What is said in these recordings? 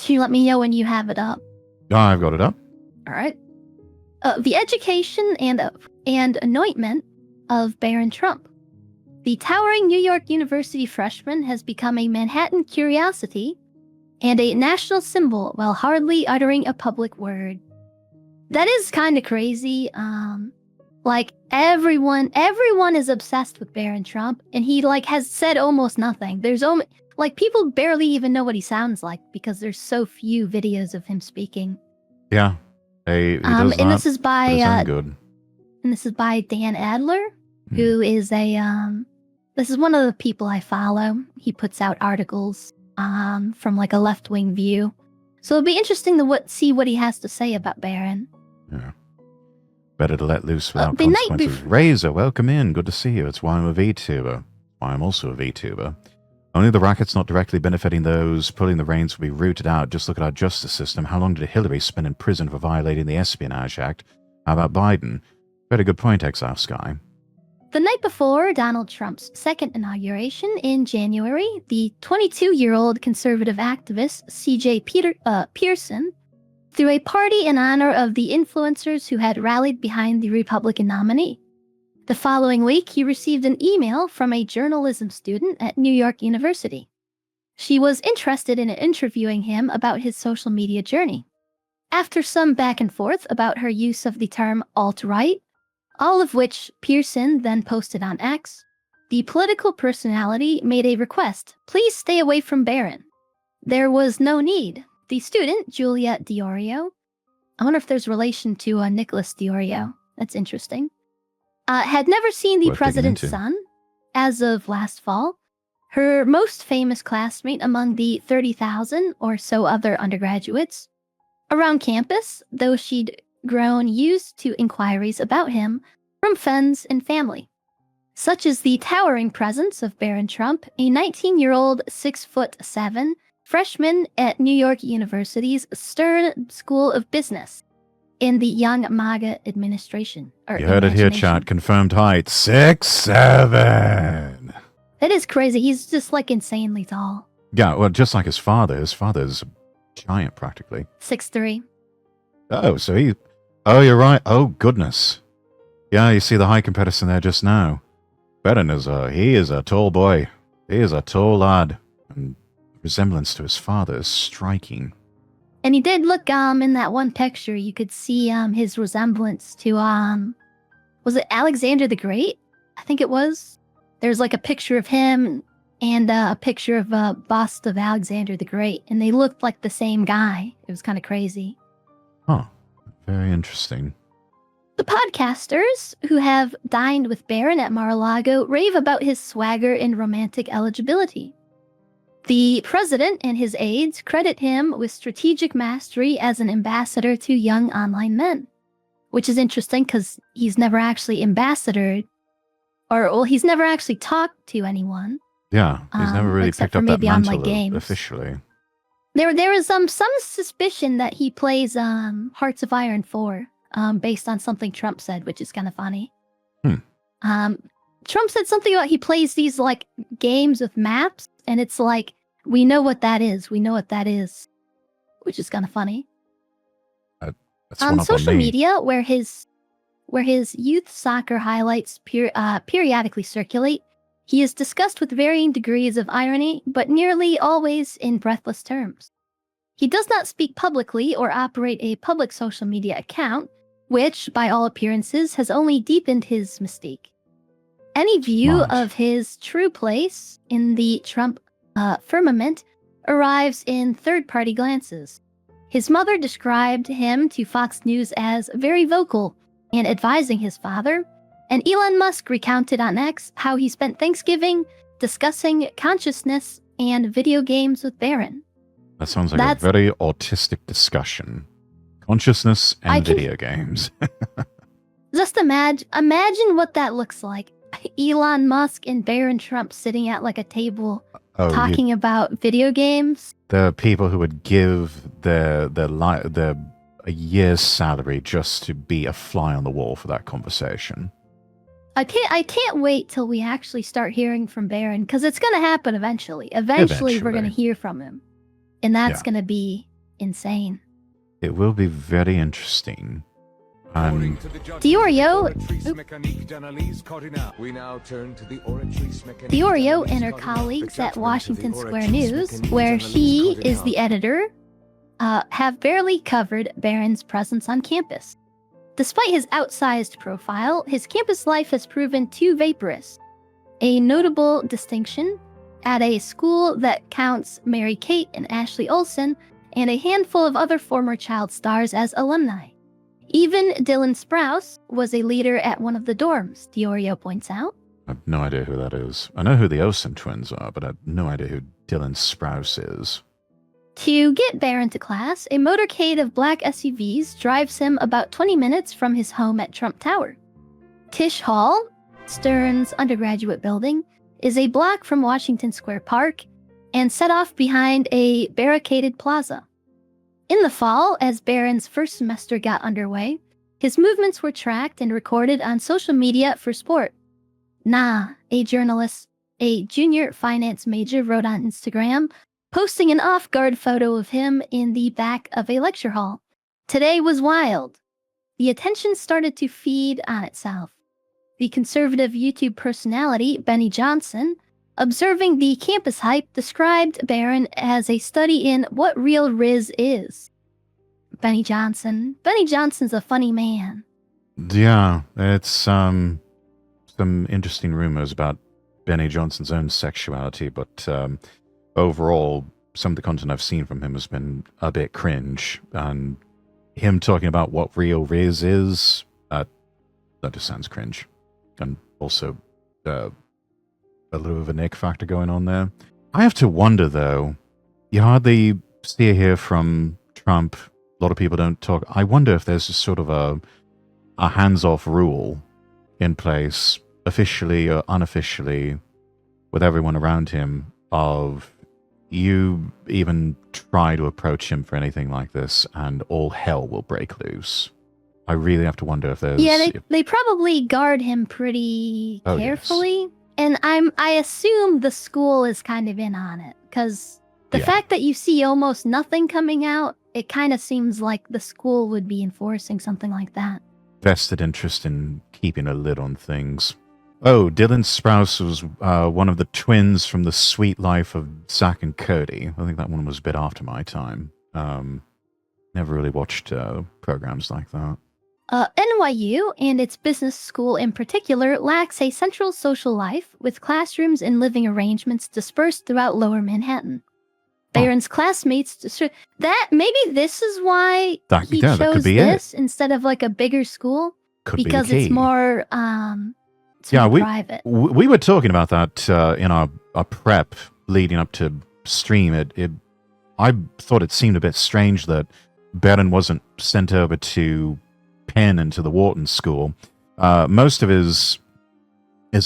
You let me know when you have it up. I've got it up. All right. The education and anointment of Barron Trump. The towering New York University freshman has become a Manhattan curiosity and a national symbol while hardly uttering a public word. That is kind of crazy. Like everyone is obsessed with Barron Trump, and he has said almost nothing. There's people barely even know what he sounds like because there's so few videos of him speaking. Yeah, he does and this is by good. And this is by Dan Adler, who is this is one of the people I follow. He puts out articles from a left-wing view. So it'll be interesting to see what he has to say about Barron. Yeah. Better to let loose without consequences. Razor, welcome in. Good to see you. It's why I'm a VTuber. Why I'm also a VTuber. Only the racket's not directly benefiting those pulling the reins will be rooted out. Just look at our justice system. How long did Hillary spend in prison for violating the Espionage Act? How about Biden? Very good point, Exile Sky. The night before Donald Trump's second inauguration in January, the 22-year-old conservative activist C.J. Pearson threw a party in honor of the influencers who had rallied behind the Republican nominee. The following week, he received an email from a journalism student at New York University. She was interested in interviewing him about his social media journey. After some back and forth about her use of the term alt-right, all of which Pearson then posted on X, the political personality made a request: please stay away from Barron. There was no need. The student, Julia Diorio, I wonder if there's relation to Nicholas Diorio. That's interesting. Had never seen the president's son as of last fall. Her most famous classmate among the 30,000 or so other undergraduates around campus, though she'd grown used to inquiries about him from friends and family, such as the towering presence of Barron Trump, a 19-year-old 6'7" freshman at New York University's Stern School of Business in the young MAGA administration. You heard it here, chat. Confirmed height 6'7". That is crazy. He's just insanely tall. Yeah, well, just like his father. His father's a giant, practically. 6'3". Oh, so he... Oh, you're right. Oh, goodness. Yeah, you see the height comparison there just now. Barron he is a tall boy. He is a tall lad. And the resemblance to his father is striking. And he did look, in that one picture, you could see, his resemblance to, was it Alexander the Great? I think it was. There's, a picture of him and a picture of a bust of Alexander the Great, and they looked like the same guy. It was kind of crazy. Huh. Very interesting. The podcasters who have dined with Barron at Mar-a-Lago rave about his swagger and romantic eligibility. The president and his aides credit him with strategic mastery as an ambassador to young online men, which is interesting because he's never actually ambassadored, he's never actually talked to anyone. Yeah, he's never really picked up that mantle officially. There is some suspicion that he plays Hearts of Iron 4, based on something Trump said, which is kind of funny. Trump said something about he plays these games with maps, and it's we know what that is. We know what that is, which is kind of funny. On social media, where his youth soccer highlights periodically circulate, he is discussed with varying degrees of irony, but nearly always in breathless terms. He does not speak publicly or operate a public social media account, which, by all appearances, has only deepened his mystique. Any view of his true place in the Trump firmament arrives in third-party glances. His mother described him to Fox News as very vocal and advising his father, and Elon Musk recounted on X how he spent Thanksgiving discussing consciousness and video games with Barron. That sounds like a very autistic discussion. Consciousness and video games. Just imagine what that looks like. Elon Musk and Barron Trump sitting at a table talking about video games. The people who would give their a year's salary just to be a fly on the wall for that conversation. I can't wait till we actually start hearing from Barron, because it's going to happen eventually. Eventually, we're going to hear from him. And that's going to be insane. It will be very interesting. Diorio and her colleagues at Washington Square News, where she is the editor, have barely covered Barron's presence on campus. Despite his outsized profile, his campus life has proven too vaporous. A notable distinction at a school that counts Mary Kate and Ashley Olsen and a handful of other former child stars as alumni. Even Dylan Sprouse was a leader at one of the dorms, Diorio points out. I have no idea who that is. I know who the Olsen twins are, but I have no idea who Dylan Sprouse is. To get Barron to class, a motorcade of black SUVs drives him about 20 minutes from his home at Trump Tower. Tisch Hall, Stern's undergraduate building, is a block from Washington Square Park and set off behind a barricaded plaza. In the fall, as Barron's first semester got underway, his movements were tracked and recorded on social media for sport. Nah, a journalist, a junior finance major, wrote on Instagram, posting an off-guard photo of him in the back of a lecture hall. Today was wild. The attention started to feed on itself. The conservative YouTube personality, Benny Johnson, observing the campus hype, described Barron as a study in what real Riz is. Benny Johnson's a funny man. Yeah, it's some interesting rumors about Benny Johnson's own sexuality, but overall, some of the content I've seen from him has been a bit cringe. And him talking about what real Riz is, that just sounds cringe. And also, a little of a Nick factor going on there. I have to wonder, though, you hardly see or hear from Trump. A lot of people don't talk. I wonder if there's just sort of a hands-off rule in place, officially or unofficially, with everyone around him, of you even try to approach him for anything like this, and all hell will break loose. I really have to wonder if there's... Yeah, they probably guard him pretty carefully. Yes. And I assume the school is kind of in on it, because the fact that you see almost nothing coming out, it kind of seems like the school would be enforcing something like that. Vested interest in keeping a lid on things. Oh, Dylan Sprouse was one of the twins from The Sweet Life of Zack and Cody. I think that one was a bit after my time. Never really watched programs like that. NYU, and its business school in particular, lacks a central social life, with classrooms and living arrangements dispersed throughout lower Manhattan. Barron's classmates... maybe this is why he chose this instead of like a bigger school. Because it's more private. We were talking about that in our prep leading up to stream. I thought it seemed a bit strange that Barron wasn't sent over to Penn and to the Wharton School. Most of his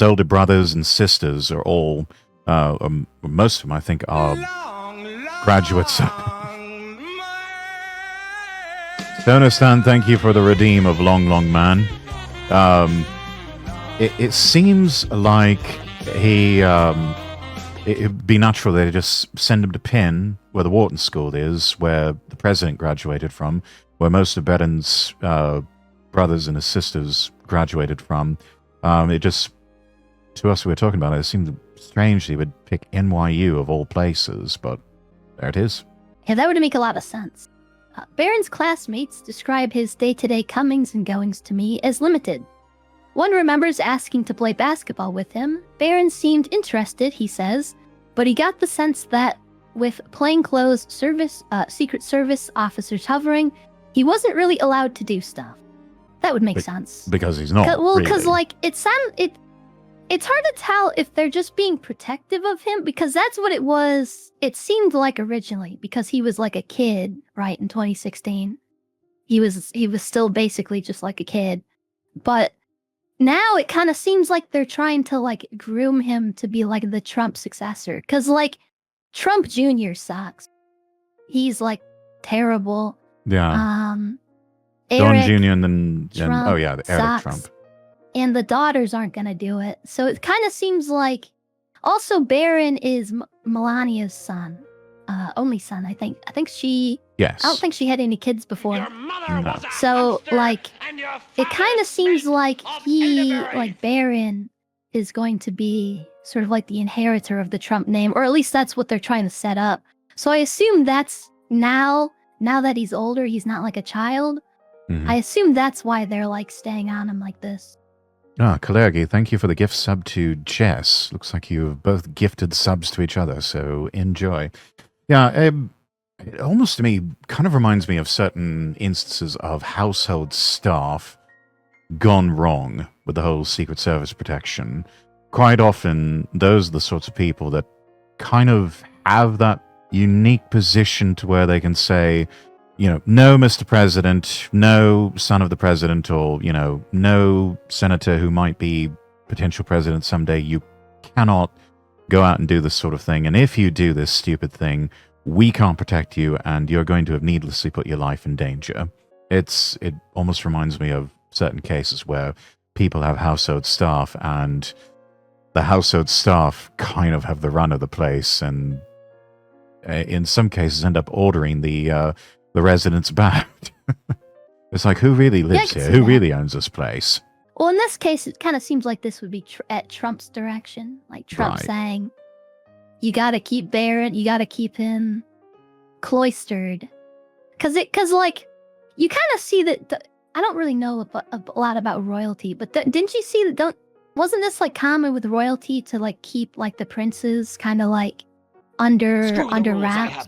older brothers and sisters are all, most of them I think are graduates. Stonerstan, thank you for the redeem of Long Long Man. It seems like it'd be natural that they just send him to Penn, where the Wharton School is, where the president graduated from, where most of Barron's brothers and his sisters graduated from. It just, to us who were talking about it seemed strange he would pick NYU of all places, but there it is. Yeah, that would make a lot of sense. Barron's classmates describe his day-to-day comings and goings to me as limited. One remembers asking to play basketball with him. Barron seemed interested, he says, but he got the sense that with plainclothes Secret Service officers hovering, he wasn't really allowed to do stuff. That would make sense. Because he's not. Well, because it's hard to tell if they're just being protective of him, because that's what it was. It seemed like originally, because he was like a kid, right, in 2016. He was still basically just like a kid. But now it kind of seems like they're trying to like groom him to be like the Trump successor. Because like Trump Jr. sucks. He's like terrible. Yeah. Eric Don Jr. and then Eric sucks. Trump. And the daughters aren't going to do it. So it kind of seems like... Also, Barron is Melania's son. only son, I think. I think she... Yes. I don't think she had any kids before. No. So, like, it kind of seems like Barron is going to be sort of like the inheritor of the Trump name, or at least that's what they're trying to set up. So I assume that's now that he's older, he's not like a child. I assume that's why they're like staying on him like this. Kalergi, thank you for the gift sub to Jess. Looks like you've both gifted subs to each other, so enjoy. Yeah, it almost to me kind of reminds me of certain instances of household staff gone wrong with the whole Secret Service protection. Quite often, those are the sorts of people that kind of have that unique position to where they can say, no, Mr. President, no son of the president, or, no senator who might be potential president someday, you cannot go out and do this sort of thing. And if you do this stupid thing, we can't protect you, and you're going to have needlessly put your life in danger. It almost reminds me of certain cases where people have household staff, and the household staff kind of have the run of the place, and in some cases end up ordering the residents back. It's like, who really lives here? Who really owns this place? Well, in this case, it kind of seems like this would be at Trump's direction. Like Trump saying, you got to keep Barron, you got to keep him cloistered. Because like, you kind of see that, I don't really know a lot about royalty, but didn't you see that, wasn't this like common with royalty to like keep like the princes kind of like under wraps?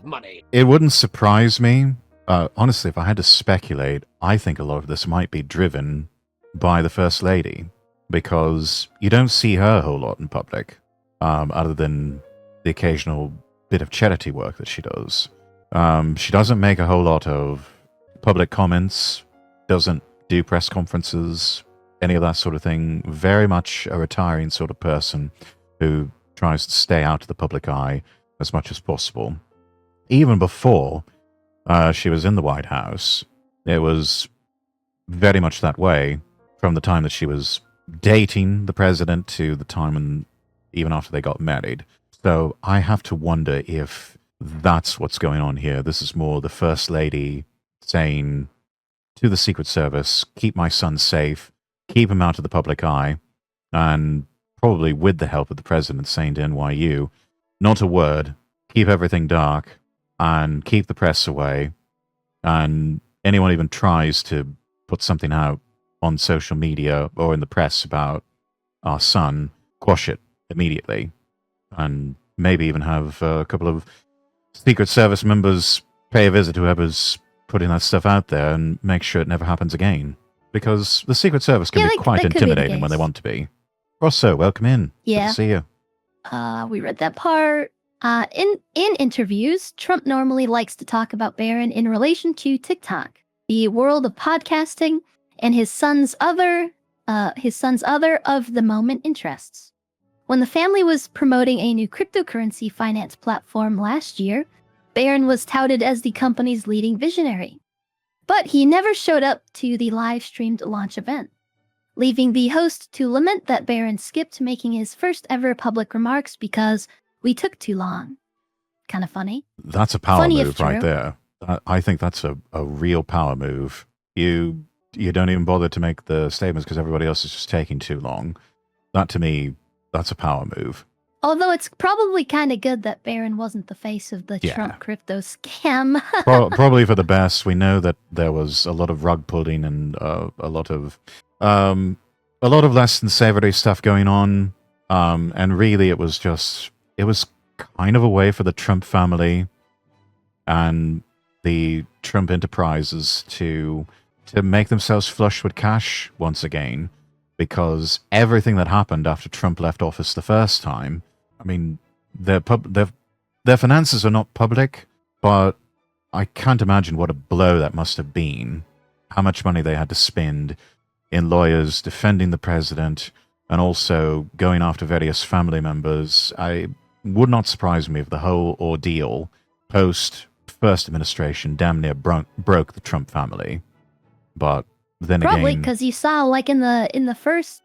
It wouldn't surprise me. Honestly, if I had to speculate, I think a lot of this might be driven by the First Lady, because you don't see her a whole lot in public, other than the occasional bit of charity work that she does. She doesn't make a whole lot of public comments, doesn't do press conferences, any of that sort of thing. Very much a retiring sort of person who tries to stay out of the public eye as much as possible. Even before she was in the White House, it was very much that way from the time that she was dating the president to the time when, even after they got married. So I have to wonder if that's what's going on here. This is more the First Lady saying to the Secret Service, keep my son safe, keep him out of the public eye, and probably with the help of the president saying to NYU, not a word, keep everything dark, and keep the press away, and anyone even tries to put something out on social media or in the press about our son, quash it immediately, and maybe even have a couple of Secret Service members pay a visit to whoever's putting that stuff out there and make sure it never happens again. Because the Secret Service can be quite intimidating when they want to be. Rosso, welcome in. Yeah. Good to see you. We read that part. In interviews, Trump normally likes to talk about Barron in relation to TikTok, the world of podcasting, and his son's other of the moment interests. When the family was promoting a new cryptocurrency finance platform last year, Barron was touted as the company's leading visionary. But he never showed up to the live-streamed launch event, leaving the host to lament that Barron skipped making his first ever public remarks because we took too long. Kind of funny. That's a power move right there. I think that's a real power move. You don't even bother to make the statements because everybody else is just taking too long. That, to me, that's a power move. Although it's probably kind of good that Barron wasn't the face of the Trump crypto scam. Probably for the best. We know that there was a lot of rug pulling and a lot of less than savory stuff going on. And really, it was kind of a way for the Trump family and the Trump enterprises to make themselves flush with cash once again, because everything that happened after Trump left office the first time, I mean, their finances are not public, but I can't imagine what a blow that must have been. How much money they had to spend in lawyers defending the president and also going after various family members. I would not surprise me if the whole ordeal post first administration damn near broke the Trump family. But then probably because you saw, like in the first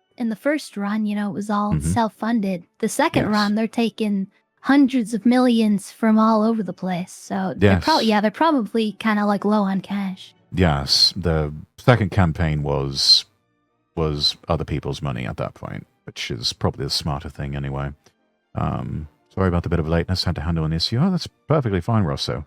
run, it was all self-funded. The second run, they're taking hundreds of millions from all over the place. So Yes. they're probably kind of like low on cash. Yes, the second campaign was other people's money at that point, which is probably the smarter thing anyway. Sorry about the bit of lateness. Had to handle an issue. Oh, that's perfectly fine, Rosso.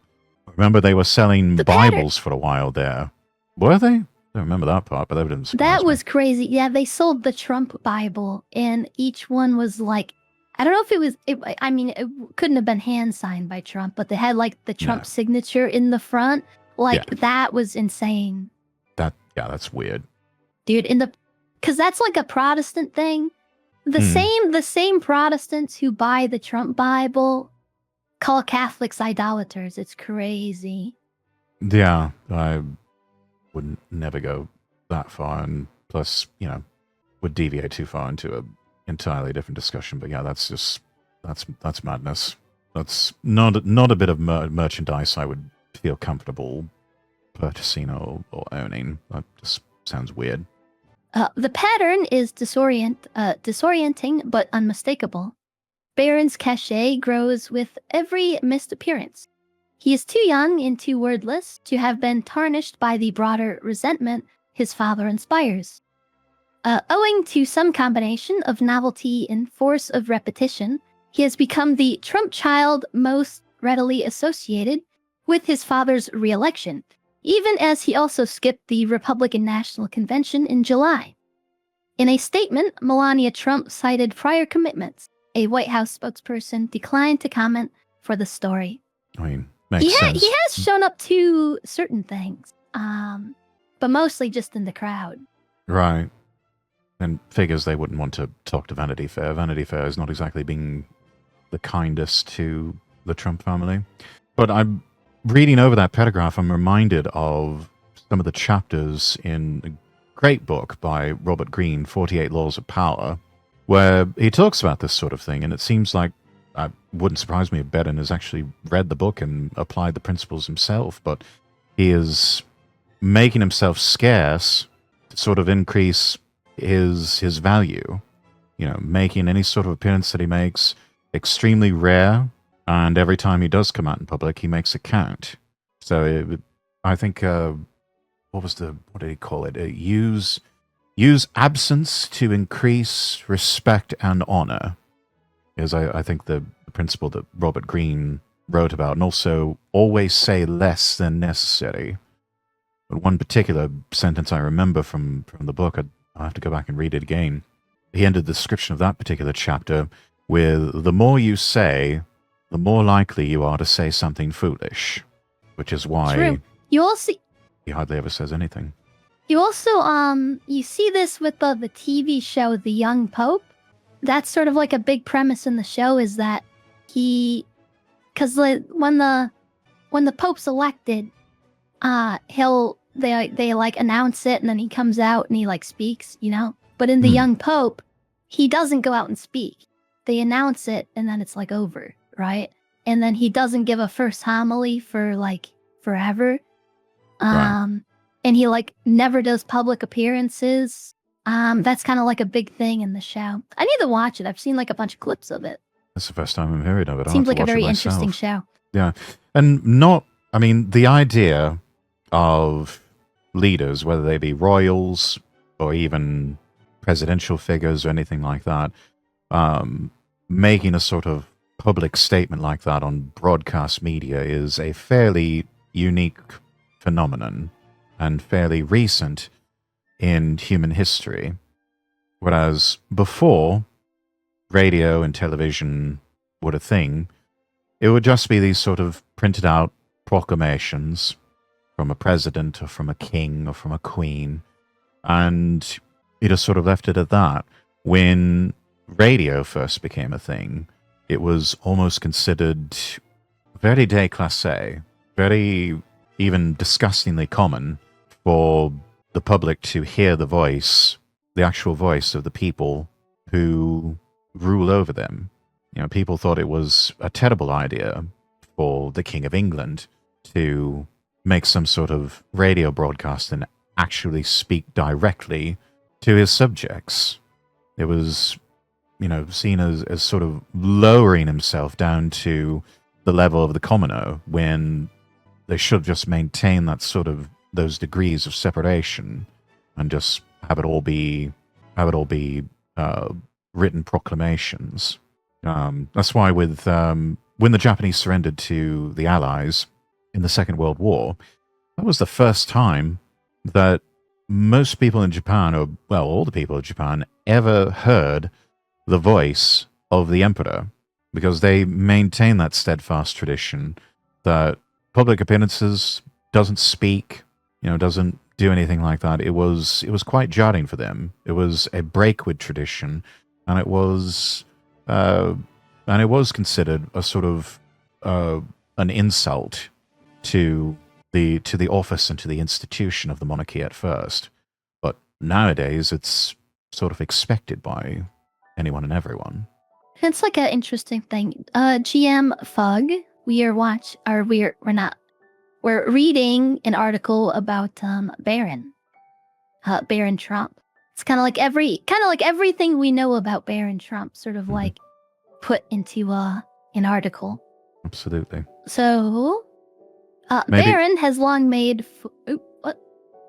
Remember they were selling Bibles for a while there. Were they? I don't remember that part, but that didn't surprise That me. was crazy. Yeah, they sold the Trump Bible, and each one was like, I don't know if it was, it couldn't have been hand signed by Trump, but they had like the Trump signature in the front. Like, that was insane. That's weird. Dude, because that's like a Protestant thing. The same Protestants who buy the Trump Bible call Catholics idolaters. It's crazy. Yeah, I would never go that far, and plus, would deviate too far into a entirely different discussion. But yeah, that's madness. That's not a bit of merchandise I would feel comfortable purchasing or owning. That just sounds weird. The pattern is disorienting but unmistakable. Barron's cachet grows with every missed appearance. He is too young and too wordless to have been tarnished by the broader resentment his father inspires. Owing to some combination of novelty and force of repetition, he has become the Trump child most readily associated with his father's re-election, even as he also skipped the Republican National Convention in July. In a statement, Melania Trump cited prior commitments. A White House spokesperson declined to comment for the story. I mean, makes sense. He has shown up to certain things, but mostly just in the crowd. Right. And figures they wouldn't want to talk to Vanity Fair. Vanity Fair is not exactly being the kindest to the Trump family. But I'm reading over that paragraph, I'm reminded of some of the chapters in a great book by Robert Greene, 48 Laws of Power, where he talks about this sort of thing, and it seems like, it wouldn't surprise me if Barron has actually read the book and applied the principles himself, but he is making himself scarce to sort of increase his value, making any sort of appearance that he makes extremely rare, and every time he does come out in public, he makes it count. So I think, what did he call it? Use absence to increase respect and honor is, I think, the principle that Robert Greene wrote about, and also always say less than necessary. But one particular sentence I remember from the book, I'll have to go back and read it again. He ended the description of that particular chapter with, the more you say, the more likely you are to say something foolish, which is why he hardly ever says anything. You also, you see this with the TV show, The Young Pope. That's sort of like a big premise in the show, is that because when the Pope's elected, they like announce it, and then he comes out and he like speaks, But in The Young Pope, he doesn't go out and speak. They announce it, and then it's like over, right? And then he doesn't give a first homily for like forever. Right. And he like never does public appearances. That's kind of like a big thing in the show. I need to watch it. I've seen like a bunch of clips of it. That's the first time I'm hearing of it. Seems like a very interesting show. Yeah. And the idea of leaders, whether they be royals or even presidential figures or anything like that, making a sort of public statement like that on broadcast media is a fairly unique phenomenon and fairly recent in human history. Whereas before radio and television were a thing, it would just be these sort of printed out proclamations from a president or from a king or from a queen, and it just sort of left it at that. When radio first became a thing, it was almost considered very déclassé, very even disgustingly common for the public to hear the actual voice of the people who rule over them. People thought it was a terrible idea for the King of England to make some sort of radio broadcast and actually speak directly to his subjects. It was seen as sort of lowering himself down to the level of the commoner when they should just maintain that sort of those degrees of separation and just have it all be written proclamations. That's why with when the Japanese surrendered to the Allies in the Second World War, that was the first time that most people in Japan, or well, all the people in Japan, ever heard the voice of the emperor, because they maintain that steadfast tradition that public appearances, doesn't speak, doesn't do anything like that. It was quite jarring for them. It was a break with tradition, and it was considered a sort of an insult to the office and to the institution of the monarchy at first. But nowadays, it's sort of expected by anyone and everyone. It's like an interesting thing. GM Fug, we're reading an article about Barron Trump. It's kind of like everything we know about Barron Trump, sort of like put into an article. Absolutely. So, Barron has long made. What?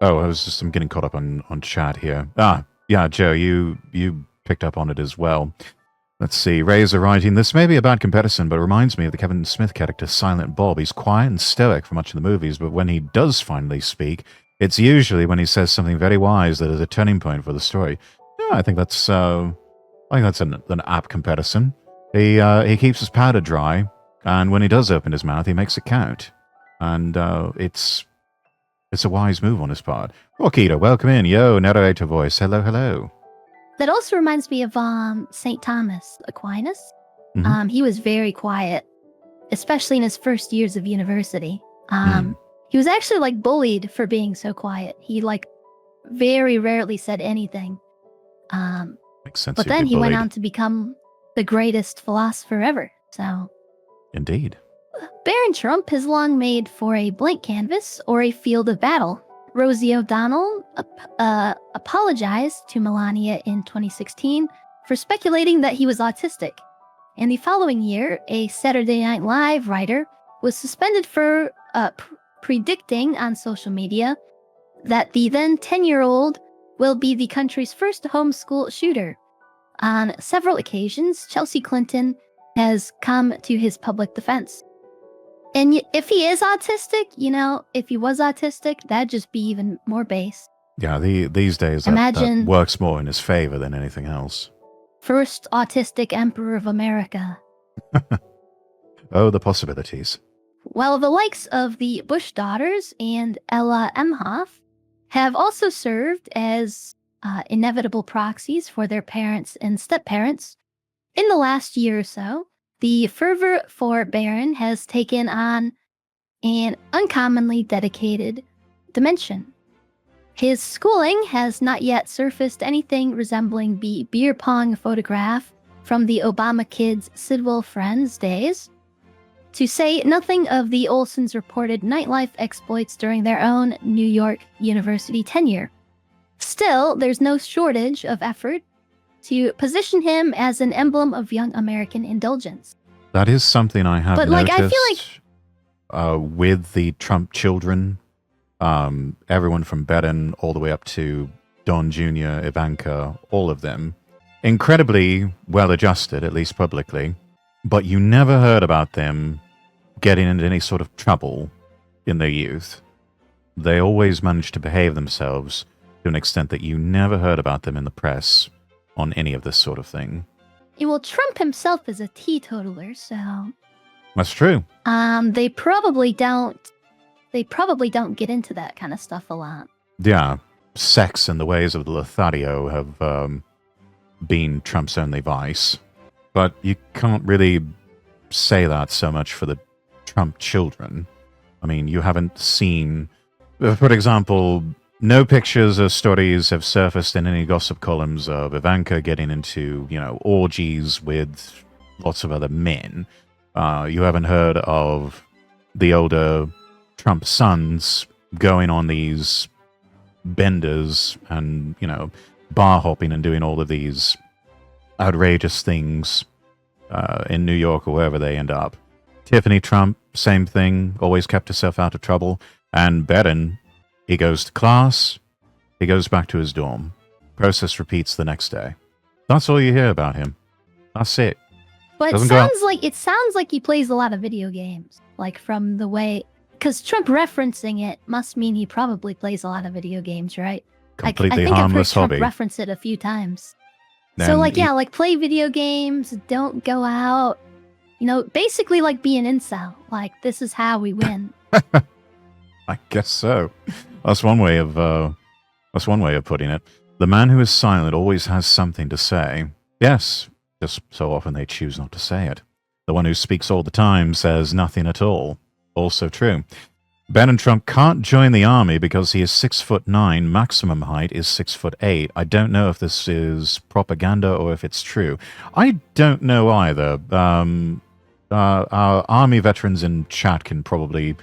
Oh, I'm getting caught up on chat here. Yeah, Joe, you picked up on it as well. Let's see. Razor writing, this may be a bad comparison, but it reminds me of the Kevin Smith character Silent Bob. He's quiet and stoic for much of the movies, but when he does finally speak, it's usually when he says something very wise that is a turning point for the story. Yeah, I think that's an apt comparison. He keeps his powder dry, and when he does open his mouth, he makes it count. And it's a wise move on his part. Rockita, welcome in. Yo, narrator voice. Hello, hello. That also reminds me of St. Thomas Aquinas. Mhm. He was very quiet, especially in his first years of university. He was actually like bullied for being so quiet. He like very rarely said anything. Makes sense. But then he went on to become the greatest philosopher ever. So, indeed. Barron Trump has long made for a blank canvas or a field of battle. Rosie O'Donnell apologized to Melania in 2016 for speculating that he was autistic. And the following year, a Saturday Night Live writer was suspended for predicting on social media that the then 10-year-old will be the country's first homeschool shooter. On several occasions, Chelsea Clinton has come to his public defense. And if he is autistic, if he was autistic, that'd just be even more base. Yeah, these days that works more in his favor than anything else. First autistic emperor of America. Oh, the possibilities. While the likes of the Bush daughters and Ella Emhoff have also served as inevitable proxies for their parents and step-parents, in the last year or so, the fervor for Barron has taken on an uncommonly dedicated dimension. His schooling has not yet surfaced anything resembling the beer pong photograph from the Obama kids' Sidwell Friends days, to say nothing of the Olsons' reported nightlife exploits during their own New York University tenure. Still, there's no shortage of effort to position him as an emblem of young American indulgence. That is something I have noticed. I feel like with the Trump children, everyone from Barron all the way up to Don Jr., Ivanka, all of them, incredibly well adjusted, at least publicly, but you never heard about them getting into any sort of trouble in their youth. They always managed to behave themselves to an extent that you never heard about them in the press on any of this sort of thing. Well, Trump himself is a teetotaler, so that's true. They probably don't get into that kind of stuff a lot. Yeah, sex and the ways of the Lothario have been Trump's only vice, but you can't really say that so much for the Trump children. I mean, you haven't seen, for example, no pictures or stories have surfaced in any gossip columns of Ivanka getting into, orgies with lots of other men. You haven't heard of the older Trump sons going on these benders and, bar hopping and doing all of these outrageous things in New York or wherever they end up. Tiffany Trump, same thing, always kept herself out of trouble. And Barron, he goes to class, he goes back to his dorm. Process repeats the next day. That's all you hear about him. That's it. But it sounds like he plays a lot of video games. Like from the way, because Trump referencing it must mean he probably plays a lot of video games, right? Completely I think harmless I've heard hobby. Trump reference it a few times. Then So like play video games, don't go out. You know, basically like be an incel. Like this is how we win. I guess so. That's one way of putting it. The man who is silent always has something to say. Yes, just so often they choose not to say it. The one who speaks all the time says nothing at all. Also true. Barron Trump can't join the army because he is 6'9". Maximum height is 6'8". I don't know if this is propaganda or if it's true. I don't know either. Our army veterans in chat can probably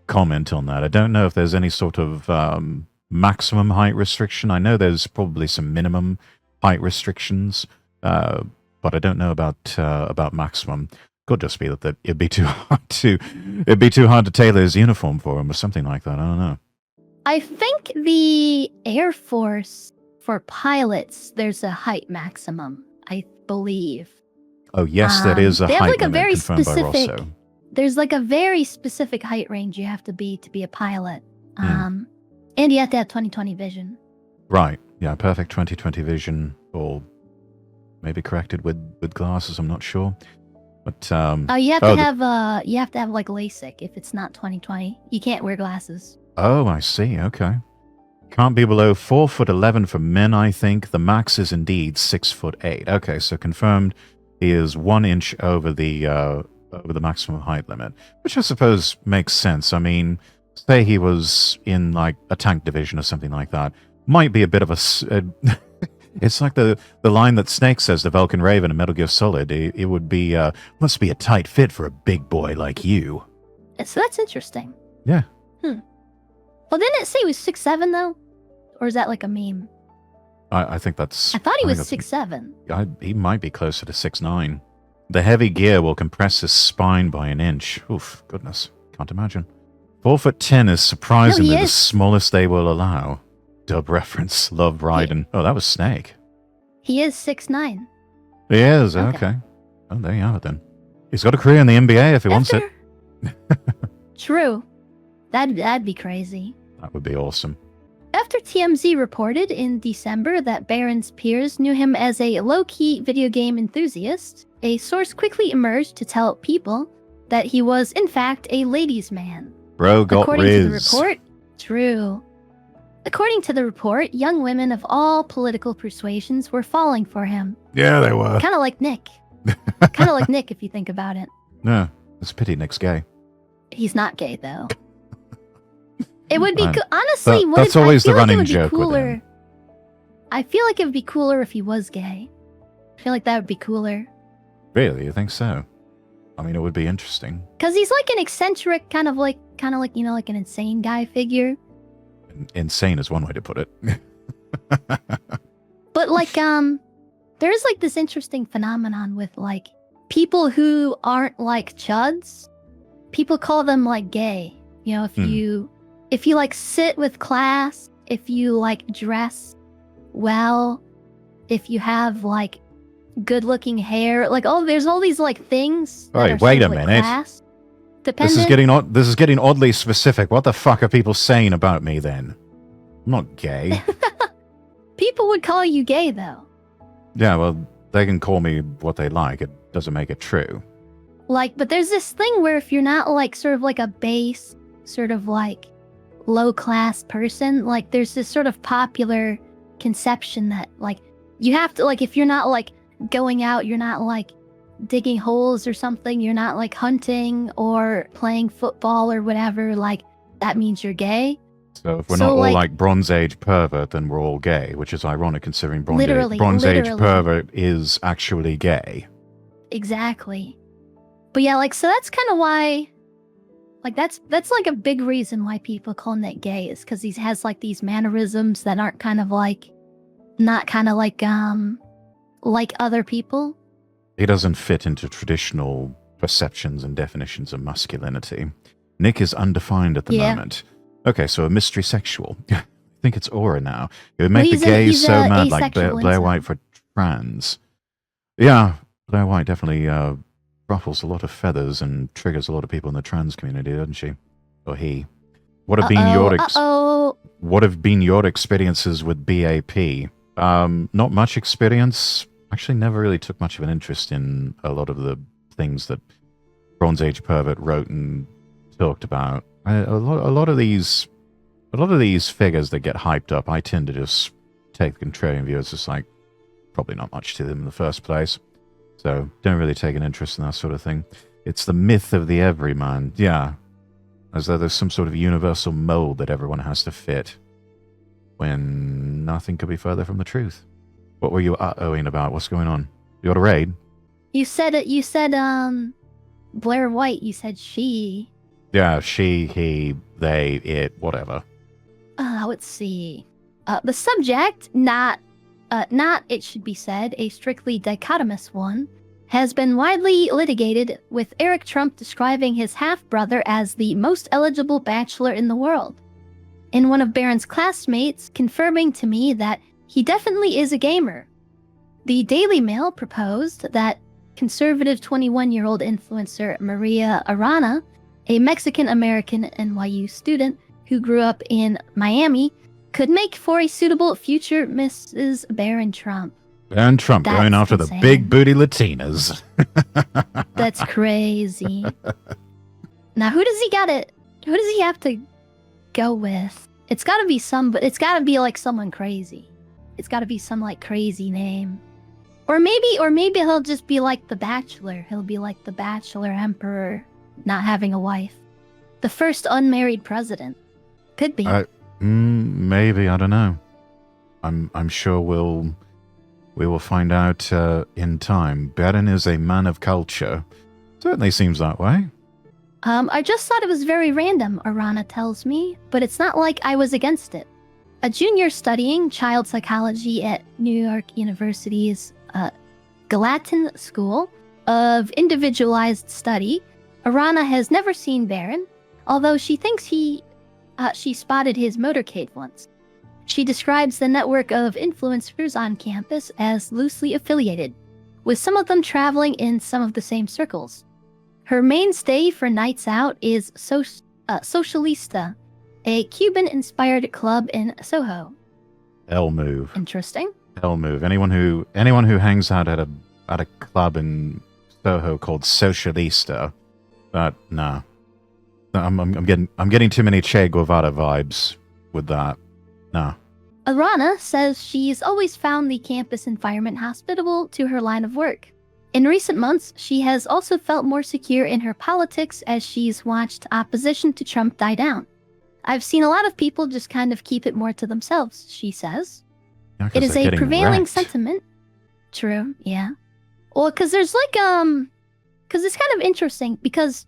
comment on that. I don't know if there's any sort of maximum height restriction. I know there's probably some minimum height restrictions, but I don't know about maximum. Could just be that it'd be too hard to tailor his uniform for him or something like that. I don't know. I think the Air Force for pilots, there's a height maximum, I believe. Oh yes, there is a they height have like a limit very confirmed by specific. Rosso. There's like a very specific height range you have to be a pilot. And you have to have 20/20 vision. Right. Yeah, perfect 20/20 vision, or maybe corrected with glasses. I'm not sure. But you have to have like LASIK if it's not 20/20. You can't wear glasses. Oh, I see. Okay. Can't be below 4'11" for men, I think. The max is indeed 6'8". Okay, so confirmed he is 1 inch over the maximum height limit, which I suppose makes sense. I mean, say he was in like a tank division or something like that, might be a bit of a it's like the line that Snake says to Vulcan Raven in Metal Gear Solid. It would be, must be a tight fit for a big boy like you. So that's interesting. Yeah. Well, didn't it say he was 6'7" though? Or is that like a meme? I think that's... I thought he was 6'7". He might be closer to 6'9". The heavy gear will compress his spine by an inch. Oof, goodness. Can't imagine. 4'10" is surprisingly the smallest they will allow. Dub reference. Love Raiden. Oh, that was Snake. He is 6'9". He is, okay. Oh, there you have it then. He's got a career in the NBA if he wants it. True. That'd be crazy. That would be awesome. After TMZ reported in December that Barron's peers knew him as a low-key video game enthusiast, a source quickly emerged to tell people that he was, in fact, a ladies' man. Bro got According riz. to the report, true. According to the report, young women of all political persuasions were falling for him. Yeah, they were. Kind of like Nick. Kind of like Nick, if you think about it. No, it's a pity Nick's gay. He's not gay, though. It would be honestly. That's always the running joke with him. I feel like it would be cooler if he was gay. I feel like that would be cooler. Really, you think so? I mean, it would be interesting. Because he's like an eccentric, kind of like you know, like an insane guy figure. Insane is one way to put it. But like, there's like this interesting phenomenon with like people who aren't like chuds. People call them like gay. You know, if you like sit with class, if you like dress well, if you have like good looking hair, like there's all these like things. Right, wait a minute. This is getting oddly specific. What the fuck are people saying about me then? I'm not gay. People would call you gay though. Yeah, well, they can call me what they like. It doesn't make it true. Like, but there's this thing where if you're not like sort of like a base, sort of like low class person, like there's this sort of popular conception that like you have to, like, if you're not like going out, you're not like digging holes or something, you're not like hunting or playing football or whatever, like that means you're gay. So if we're not all like Bronze Age pervert, then we're all gay, which is ironic considering Bronze Age pervert is actually gay. Exactly. But yeah, like, so that's kind of why, like, that's like a big reason why people call Nick gay, is because he has like these mannerisms that aren't kind of like, not kind of like like other people. He doesn't fit into traditional perceptions and definitions of masculinity. Nick is undefined at the moment. Okay, so a mystery sexual. I think it's aura now. It would make the gays so mad, like Blair White for trans. Yeah, Blair White definitely ruffles a lot of feathers and triggers a lot of people in the trans community, doesn't she? Or he. What have been your experiences with BAP? Not much experience. Actually, never really took much of an interest in a lot of the things that Bronze Age Pervert wrote and talked about. A lot of these figures that get hyped up, I tend to just take the contrarian view. It's just like probably not much to them in the first place. So don't really take an interest in that sort of thing. It's the myth of the everyman. Yeah. As though there's some sort of universal mold that everyone has to fit, when nothing could be further from the truth. What were you uh-ohing about? What's going on? You got a raid? You said Blair White. You said she. Yeah, she, he, they, it, whatever. Let's see. The subject, not, it should be said, a strictly dichotomous one, has been widely litigated, with Eric Trump describing his half-brother as the most eligible bachelor in the world, and one of Barron's classmates confirming to me that he definitely is a gamer. The Daily Mail proposed that conservative 21-year-old influencer Maria Arana, a Mexican-American NYU student who grew up in Miami, could make for a suitable future Mrs. Barron Trump. Barron Trump going after the big booty Latinas. That's crazy. Now, who does he have to go with? It's gotta be like someone crazy. It's gotta be some like crazy name. Or maybe he'll just be like the Bachelor. He'll be like the Bachelor Emperor, not having a wife. The first unmarried president. Could be. Maybe, I don't know. I'm sure we will find out in time. Barron is a man of culture. Certainly seems that way. I just thought it was very random, Arana tells me, but it's not like I was against it. A junior studying child psychology at New York University's Gallatin School of Individualized Study, Arana has never seen Barron, although she thinks she spotted his motorcade once. She describes the network of influencers on campus as loosely affiliated, with some of them traveling in some of the same circles. Her mainstay for nights out is Socialista, a Cuban-inspired club in Soho. Hell move. Interesting. Hell move. Anyone who hangs out at a club in Soho called Socialista, nah. I'm getting too many Che Guevara vibes with that. Nah. Arana says she's always found the campus environment hospitable to her line of work. In recent months, she has also felt more secure in her politics as she's watched opposition to Trump die down. I've seen a lot of people just kind of keep it more to themselves, she says. Yeah, it is a prevailing sentiment. True, yeah. Well, because there's like, because it's kind of interesting, because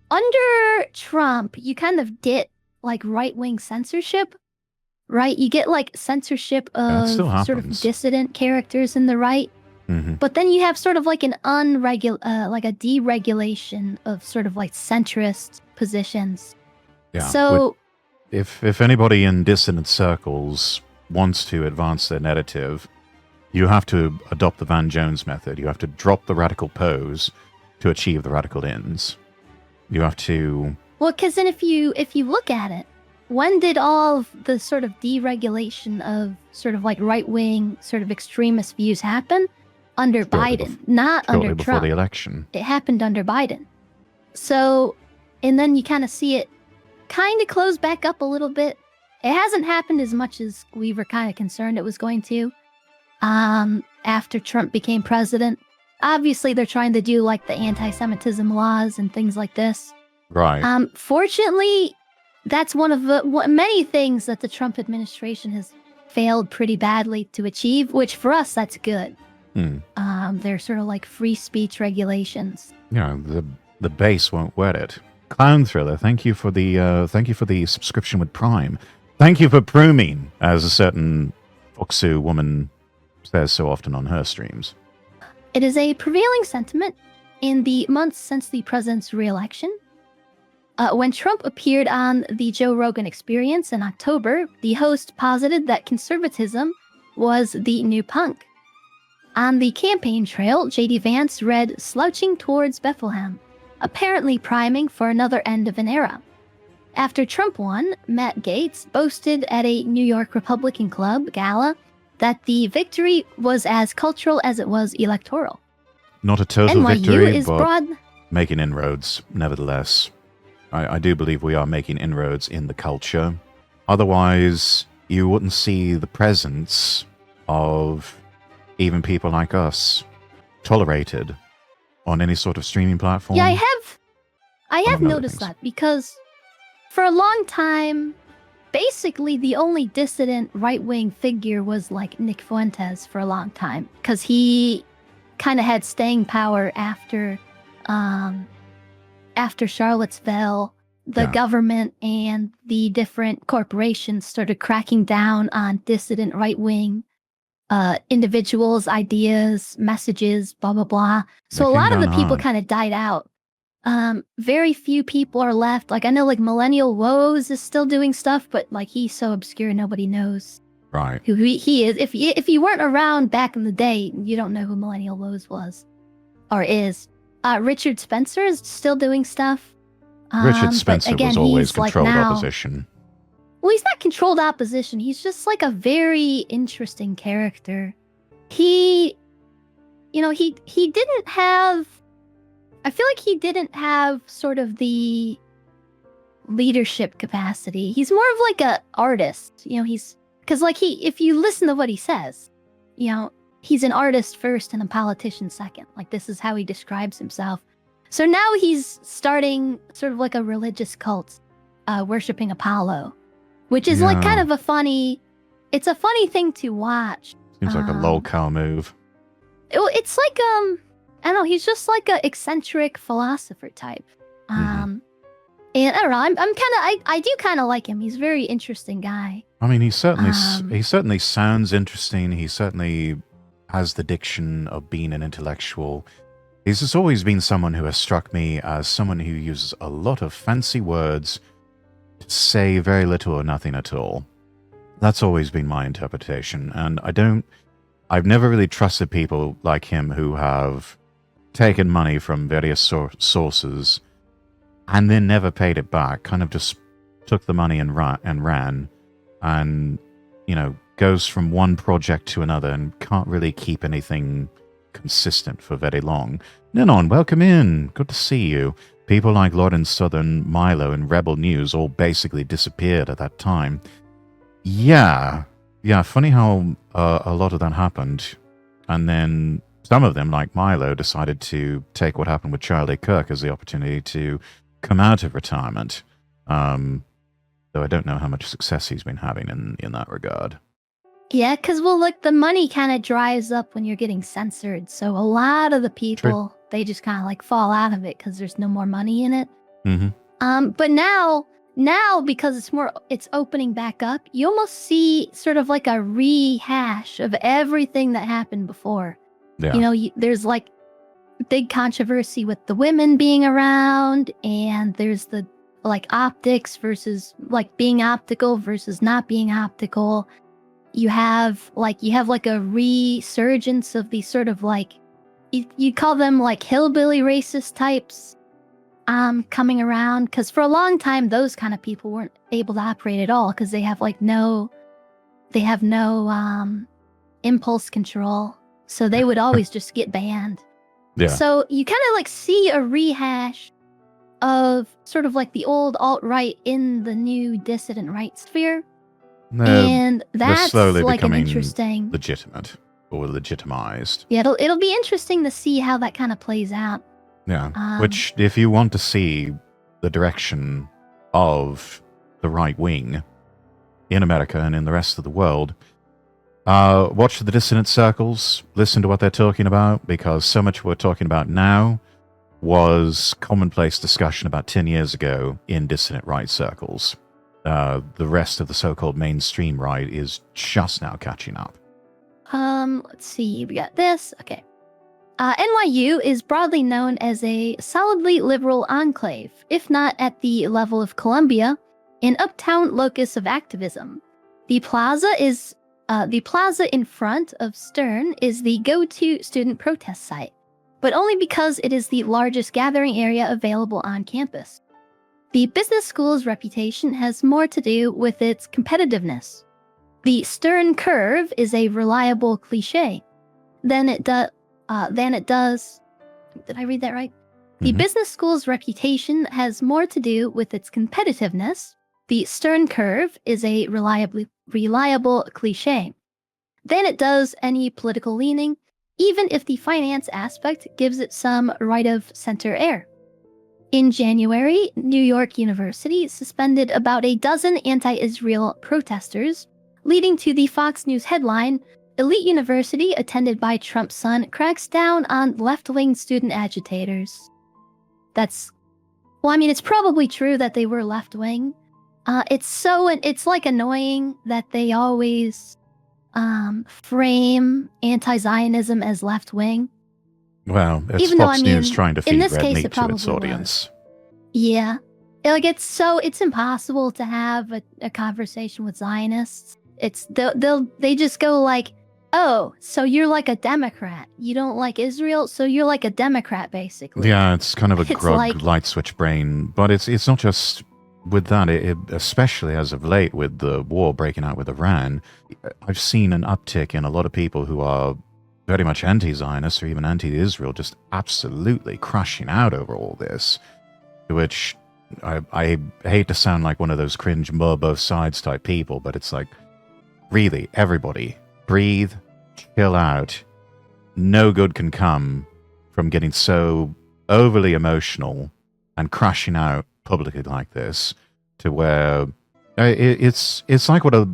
under Trump, you kind of get like right-wing censorship, right? You get like censorship of sort of dissident characters in the right. Mm-hmm. But then you have sort of like an like a deregulation of sort of like centrist positions. Yeah. So, if anybody in dissident circles wants to advance their narrative, you have to adopt the Van Jones method. You have to drop the radical pose to achieve the radical ends. You have to. Well, because then if you look at it, when did all of the sort of deregulation of sort of like right-wing sort of extremist views happen? Under Biden, not under Trump. Before the election. It happened under Biden. So, and then you kind of see it kind of close back up a little bit. It hasn't happened as much as we were kind of concerned it was going to. After Trump became president. Obviously, they're trying to do like the anti-Semitism laws and things like this. Right. Fortunately, that's one of the many things that the Trump administration has failed pretty badly to achieve, which for us, that's good. They're sort of like free speech regulations. You know, the base won't wet it. Clown Thriller, thank you for the subscription with Prime. Thank you for pruning, as a certain Foxu woman says so often on her streams. It is a prevailing sentiment in the months since the president's re-election. When Trump appeared on the Joe Rogan Experience in October, the host posited that conservatism was the new punk. On the campaign trail, J.D. Vance read "Slouching Towards Bethlehem," apparently priming for another end of an era. After Trump won, Matt Gaetz boasted at a New York Republican Club gala that the victory was as cultural as it was electoral. Not a total NYU victory, is but broad. making inroads, nevertheless. I do believe we are making inroads in the culture. Otherwise, you wouldn't see the presence of even people like us tolerated on any sort of streaming platform. Yeah, I have among other noticed things. that because for a long time, basically the only dissident right-wing figure was like Nick Fuentes for a long time because he kind of had staying power after Charlottesville. The government and the different corporations started cracking down on dissident right-wing individuals, ideas, messages, blah, blah, blah. So a lot of the people kind of died out. Very few people are left. Like, I know, like, Millennial Woes is still doing stuff, but, like, he's so obscure nobody knows Right. who he is. If you weren't around back in the day, you don't know who Millennial Woes was or is. Richard Spencer is still doing stuff. Richard Spencer again, was always he's, like, controlled now- opposition. Well, he's not controlled opposition. He's just like a very interesting character. He didn't have. I feel like he didn't have sort of the leadership capacity. He's more of like a artist. Because like if you listen to what he says, he's an artist first and a politician second. Like this is how he describes himself. So now he's starting sort of like a religious cult, worshiping Apollo, which is like kind of a funny thing to watch. Seems like a lol-cow move. It's like, I don't know, he's just like a eccentric philosopher type. And I don't know, I do kind of like him. He's a very interesting guy. I mean, he certainly sounds interesting. He certainly has the diction of being an intellectual. He's just always been someone who has struck me as someone who uses a lot of fancy words to say very little or nothing at all. That's always been my interpretation. And I've never really trusted people like him who have taken money from various sources and then never paid it back, kind of just took the money and ran and, goes from one project to another and can't really keep anything consistent for very long. Ninon, welcome in. Good to see you. People like Lawrence Southern, Milo, and Rebel News all basically disappeared at that time. Yeah, funny how a lot of that happened. And then some of them, like Milo, decided to take what happened with Charlie Kirk as the opportunity to come out of retirement. Though I don't know how much success he's been having in that regard. Yeah, because, the money kind of dries up when you're getting censored. So a lot of the people, they just kind of, fall out of it because there's no more money in it. Mm-hmm. But now, because it's opening back up, you almost see sort of like a rehash of everything that happened before. Yeah. There's, big controversy with the women being around, and there's the, optics versus, being optical versus not being optical. You have a resurgence of these sort of you call them hillbilly racist types coming around, because for a long time those kind of people weren't able to operate at all because they have no impulse control, so they would always just get banned. Yeah. So you kind of see a rehash of sort of the old alt-right in the new dissident right sphere. And that's slowly an becoming interesting, legitimate or legitimized. Yeah, it'll be interesting to see how that kind of plays out. Yeah, which if you want to see the direction of the right wing in America and in the rest of the world, watch the dissident circles, listen to what they're talking about, because so much we're talking about now was commonplace discussion about 10 years ago in dissident right circles. The rest of the so-called mainstream right is just now catching up. Let's see. We got this. Okay. NYU is broadly known as a solidly liberal enclave, if not at the level of Columbia, an uptown locus of activism. The plaza in front of Stern is the go-to student protest site, but only because it is the largest gathering area available on campus. The business school's reputation has more to do with its competitiveness. The Stern curve is a reliable cliche. Than it does. Did I read that right? The business school's reputation has more to do with its competitiveness. The Stern curve is a reliable cliche. Than it does any political leaning, even if the finance aspect gives it some right-of-center air. In January, New York University suspended about a dozen anti-Israel protesters, leading to the Fox News headline, "Elite University attended by Trump's son cracks down on left-wing student agitators." It's probably true that they were left-wing. It's like annoying that they always frame anti-Zionism as left-wing. Well, it's Fox News trying to feed red meat to its audience. Yeah. It's impossible to have a conversation with Zionists. They just go like, "Oh, so you're like a Democrat. You don't like Israel, so you're like a Democrat, basically." Yeah, it's kind of a grog light switch brain. But it's not just with that. Especially as of late with the war breaking out with Iran, I've seen an uptick in a lot of people who are very much anti-Zionist or even anti-Israel just absolutely crashing out over all this. Which I hate to sound like one of those cringe more both sides type people, but it's like, really, everybody, breathe, chill out. No good can come from getting so overly emotional and crashing out publicly like this, to where it's like what a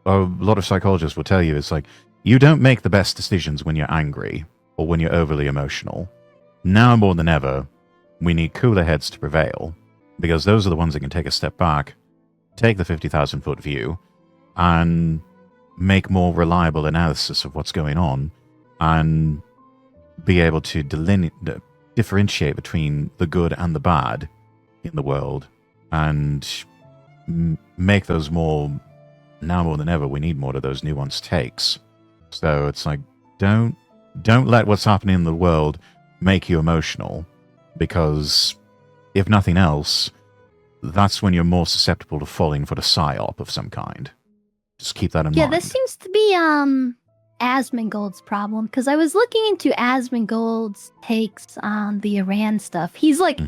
lot of psychologists will tell you. It's like, you don't make the best decisions when you're angry or when you're overly emotional. Now more than ever, we need cooler heads to prevail, because those are the ones that can take a step back, take the 50,000-foot view, and make more reliable analysis of what's going on, and be able to differentiate between the good and the bad in the world, and make those more. Now more than ever, we need more of those nuanced takes. So it's like, don't let what's happening in the world make you emotional, because if nothing else, that's when you're more susceptible to falling for the psyop of some kind. Just keep that in mind. Yeah, this seems to be Asmongold's problem, because I was looking into Asmongold's takes on the Iran stuff. He's like,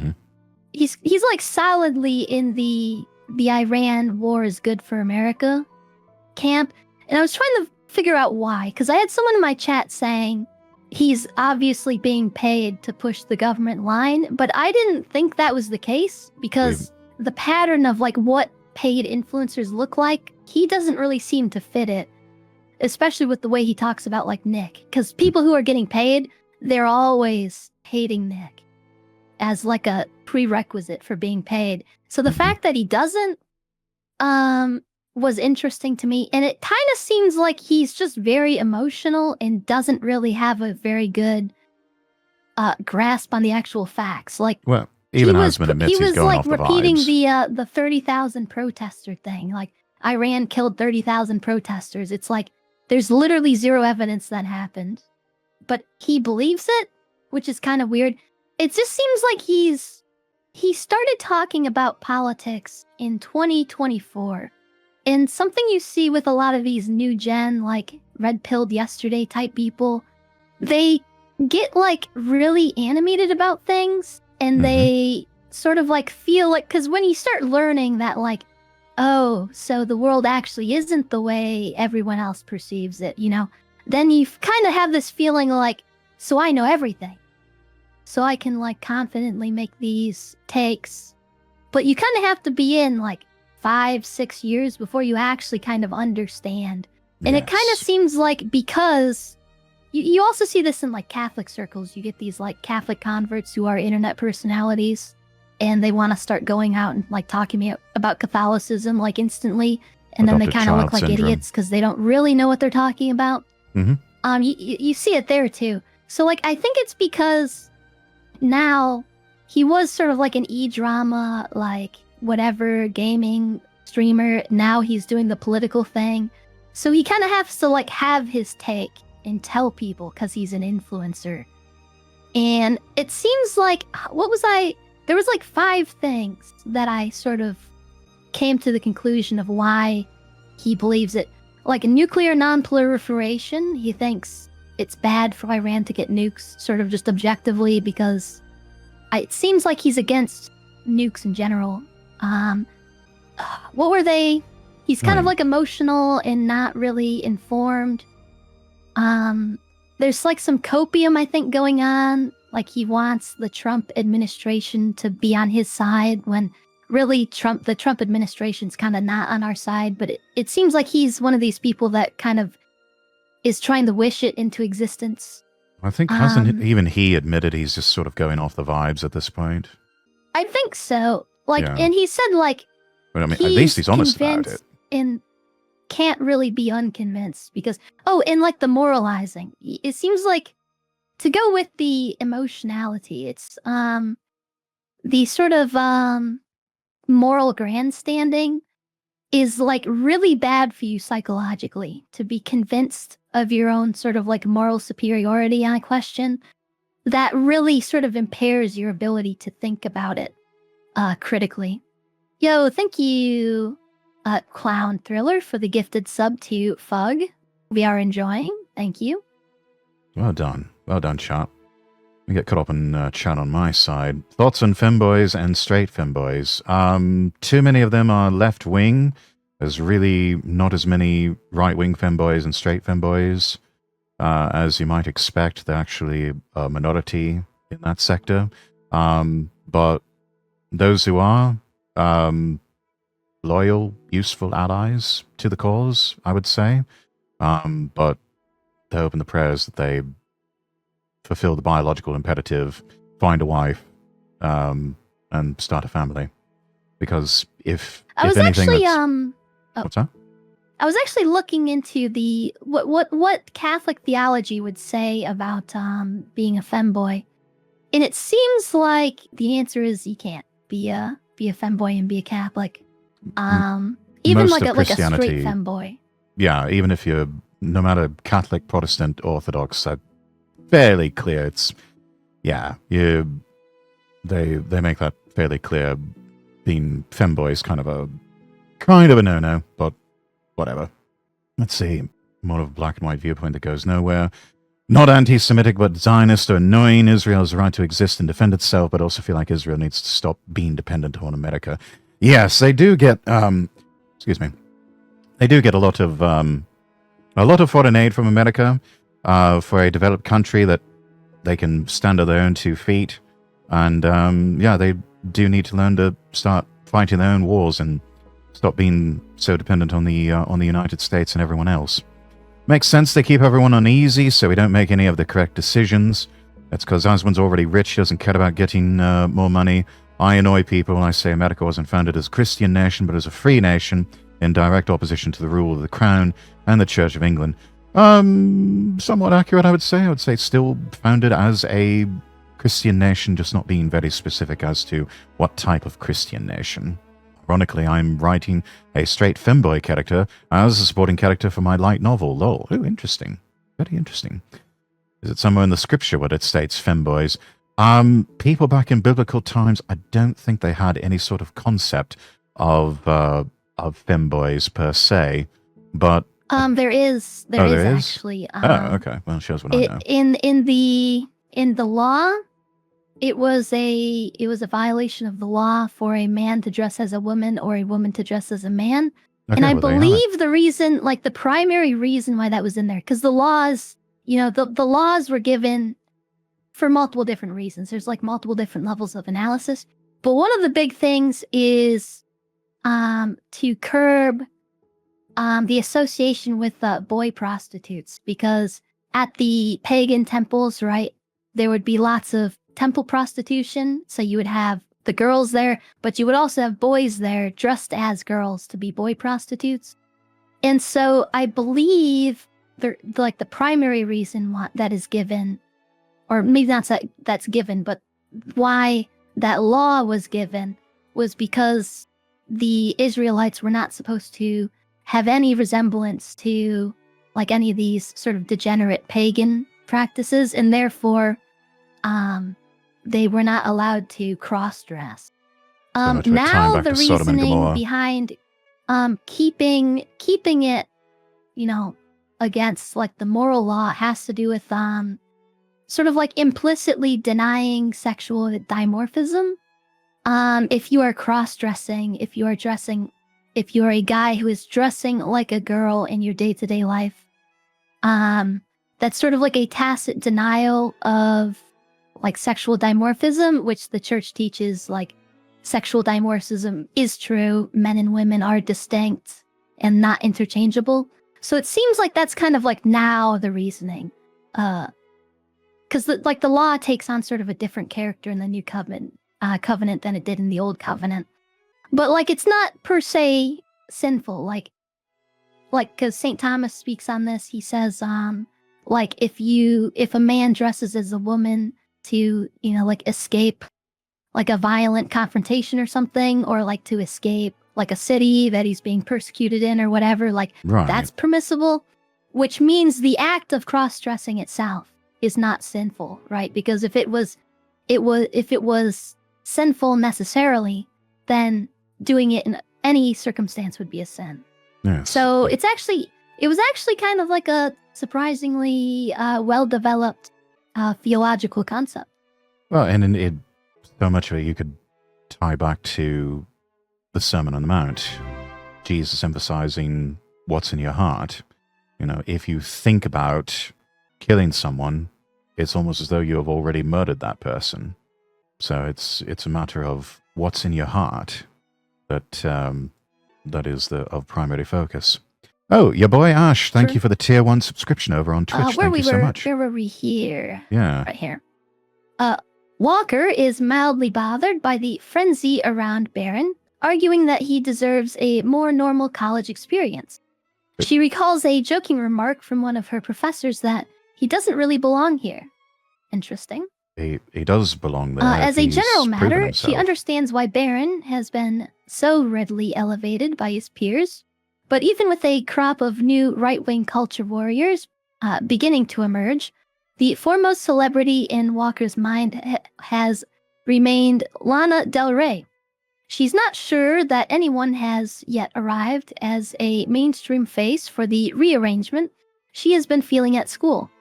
he's like solidly in the Iran war is good for America camp, and I was trying to figure out why, because I had someone in my chat saying he's obviously being paid to push the government line, but I didn't think that was the case, because the pattern of like what paid influencers look like, he doesn't really seem to fit it, especially with the way he talks about like Nick, because people who are getting paid, they're always hating Nick as like a prerequisite for being paid. So the fact that he doesn't was interesting to me, and it kind of seems like he's just very emotional and doesn't really have a very good grasp on the actual facts. Like, well, even Asmon admits he's going off the vibes. He was like repeating the 30,000 protester thing. Like, Iran killed 30,000 protesters. It's like there's literally zero evidence that happened, but he believes it, which is kind of weird. It just seems like he started talking about politics in 2024. And something you see with a lot of these new gen, like red pilled yesterday type people, they get like really animated about things, and they sort of like feel like, because when you start learning that like, oh, so the world actually isn't the way everyone else perceives it, you know, then you kind of have this feeling like, so I know everything. So I can like confidently make these takes. But you kind of have to be in like 5-6 years before you actually kind of understand. And it kind of seems like, because you also see this in like Catholic circles, you get these like Catholic converts who are internet personalities, and they want to start going out and like talking about Catholicism like instantly, and then they kind of look like idiots because they don't really know what they're talking about. You see it there too. So, like, I think it's because now he was sort of like an e-drama, like, whatever, gaming streamer. Now he's doing the political thing. So he kind of has to, like, have his take and tell people because he's an influencer. And it seems like, there was like 5 things that I sort of came to the conclusion of why he believes it. Like, a nuclear non-proliferation, he thinks it's bad for Iran to get nukes, sort of just objectively, because it seems like he's against nukes in general. What were they? He's kind of like emotional and not really informed. There's like some copium, I think, going on. Like, he wants the Trump administration to be on his side when really the Trump administration's kind of not on our side. But it seems like he's one of these people that kind of is trying to wish it into existence. I think hasn't even he admitted he's just sort of going off the vibes at this point? I think so. Like, yeah. And he said, like, but I mean, at least he's honest about it. And can't really be unconvinced because, and like the moralizing. It seems like, to go with the emotionality, it's the sort of moral grandstanding is like really bad for you psychologically, to be convinced of your own sort of like moral superiority on a question. That really sort of impairs your ability to think about it critically. Yo, thank you, Clown Thriller, for the gifted sub to Fug. We are enjoying. Thank you. Well done. Well done, chat. We get caught up in chat on my side. Thoughts on femboys and straight femboys? Too many of them are left-wing. There's really not as many right-wing femboys and straight femboys as you might expect. They're actually a minority in that sector. But those who are loyal, useful allies to the cause, I would say. But the hope and the prayers that they fulfill the biological imperative, find a wife, and start a family. Because if anything, actually, what's that? I was actually looking into the what Catholic theology would say about being a femboy, and it seems like the answer is you can't be a femboy and be a Catholic. Even Most like a straight femboy. Yeah, even if you're no matter Catholic, Protestant, Orthodox, fairly clear. It's they make that fairly clear. Being femboy is kind of a no-no, but whatever. Let's see. More of a black and white viewpoint that goes nowhere. Not anti-Semitic, but Zionist or annoying. Israel has the right to exist and defend itself, but also feel like Israel needs to stop being dependent on America. Yes, they do get. Excuse me. They do get a lot of foreign aid from America for a developed country that they can stand on their own 2 feet, and they do need to learn to start fighting their own wars and stop being so dependent on the United States and everyone else. Makes sense they keep everyone uneasy so we don't make any of the correct decisions. That's because Oswald's already rich, doesn't care about getting more money. I annoy people when I say America wasn't founded as a Christian nation, but as a free nation in direct opposition to the rule of the Crown and the Church of England. Somewhat accurate, I would say. I would say it's still founded as a Christian nation, just not being very specific as to what type of Christian nation. Ironically, I'm writing a straight femboy character as a supporting character for my light novel, lol. Oh, interesting. Very interesting. Is it somewhere in the scripture where it states femboys? People back in biblical times, I don't think they had any sort of concept of femboys per se, but there is actually. Okay. Well, shows what I know. In the law, it was a violation of the law for a man to dress as a woman or a woman to dress as a man. Okay, and I believe the reason, like the primary reason why that was in there, because the laws, the laws were given for multiple different reasons. There's like multiple different levels of analysis. But one of the big things is to curb the association with boy prostitutes, because at the pagan temples, right, there would be lots of temple prostitution. So you would have the girls there, but you would also have boys there dressed as girls to be boy prostitutes. And so I believe the primary reason that is given or maybe that's given, but why that law was given was because the Israelites were not supposed to have any resemblance to like any of these sort of degenerate pagan practices, and therefore they were not allowed to cross-dress. Now the reasoning behind keeping it, against like the moral law has to do with sort of like implicitly denying sexual dimorphism. If you are cross-dressing, if you are a guy who is dressing like a girl in your day-to-day life, that's sort of like a tacit denial of like sexual dimorphism, which the church teaches like sexual dimorphism is true. Men and women are distinct and not interchangeable. So it seems like that's kind of like now the reasoning. Because the law takes on sort of a different character in the new covenant than it did in the old covenant. But like it's not per se sinful. Like because St. Thomas speaks on this, he says like if a man dresses as a woman to like escape like a violent confrontation or something, or like to escape like a city that he's being persecuted in or whatever, like that's permissible, which means the act of cross-dressing itself is not sinful, right? Because if it was sinful necessarily, then doing it in any circumstance would be a sin. Yes. So it was actually kind of like a surprisingly well-developed theological concept. Well, and it so much of it you could tie back to the Sermon on the Mount, Jesus emphasizing what's in your heart. If you think about killing someone, it's almost as though you have already murdered that person. So it's a matter of what's in your heart that is of primary focus. Oh, your boy Ash, thank you for the tier 1 subscription over on Twitch. Thank you so much. Where were we here? Yeah. Right here. Walker is mildly bothered by the frenzy around Barron, arguing that he deserves a more normal college experience. She recalls a joking remark from one of her professors that he doesn't really belong here. Interesting. He does belong there. As a general matter, she understands why Barron has been so readily elevated by his peers, but even with a crop of new right-wing culture warriors beginning to emerge, the foremost celebrity in Walker's mind has remained Lana Del Rey. She's not sure that anyone has yet arrived as a mainstream face for the rearrangement she has been feeling at school.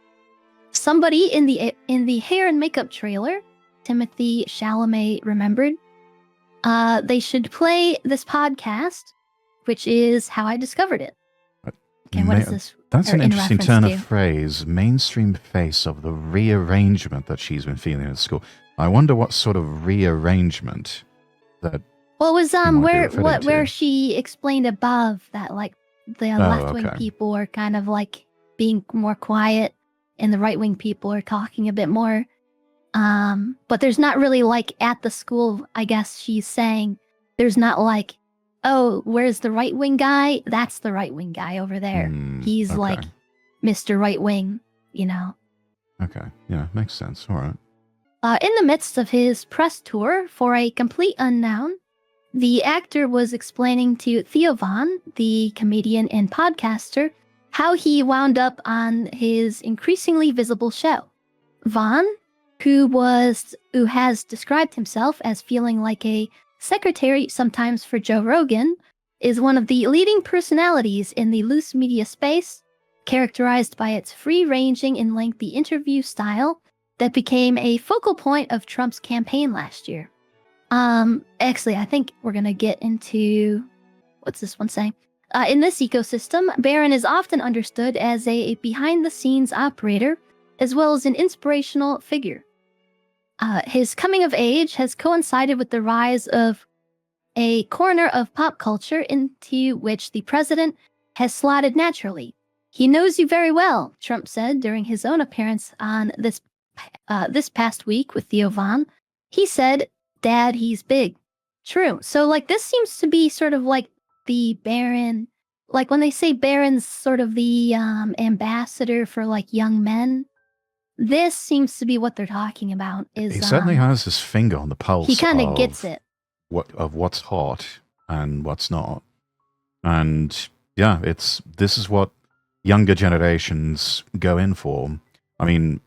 Somebody in the hair and makeup trailer, Timothy Chalamet remembered, they should play this podcast, which is how I discovered it. Okay, what is this? That's an interesting turn of phrase. Mainstream face of the rearrangement that she's been feeling at school. I wonder what sort of rearrangement that. Well, it was where she explained above that like the left-wing people are kind of like being more quiet, and the right-wing people are talking a bit more. But there's not really like at the school. I guess she's saying there's not like, oh, where's the right-wing guy? That's the right-wing guy over there. He's like Mr. Right-wing, Okay, yeah, makes sense. All right. In the midst of his press tour for a complete unknown, the actor was explaining to Theo Von, the comedian and podcaster, how he wound up on his increasingly visible show. Von, who has described himself as feeling like a secretary sometimes for Joe Rogan, is one of the leading personalities in the loose media space, characterized by its free-ranging and lengthy interview style that became a focal point of Trump's campaign last year. Actually, I think we're gonna get into what's this one saying? In this ecosystem, Barron is often understood as a behind-the-scenes operator, as well as an inspirational figure. His coming of age has coincided with the rise of a corner of pop culture into which the president has slotted naturally. He knows you very well, Trump said during his own appearance on this past week with Theo Von. He said, "Dad, he's big." True. So, like, this seems to be sort of like the Barron, like when they say Barron's sort of the ambassador for like young men, this seems to be what they're talking about. Is he certainly has his finger on the pulse. He kind of gets it. What's hot and what's not. And yeah, this is what younger generations go in for. I mean,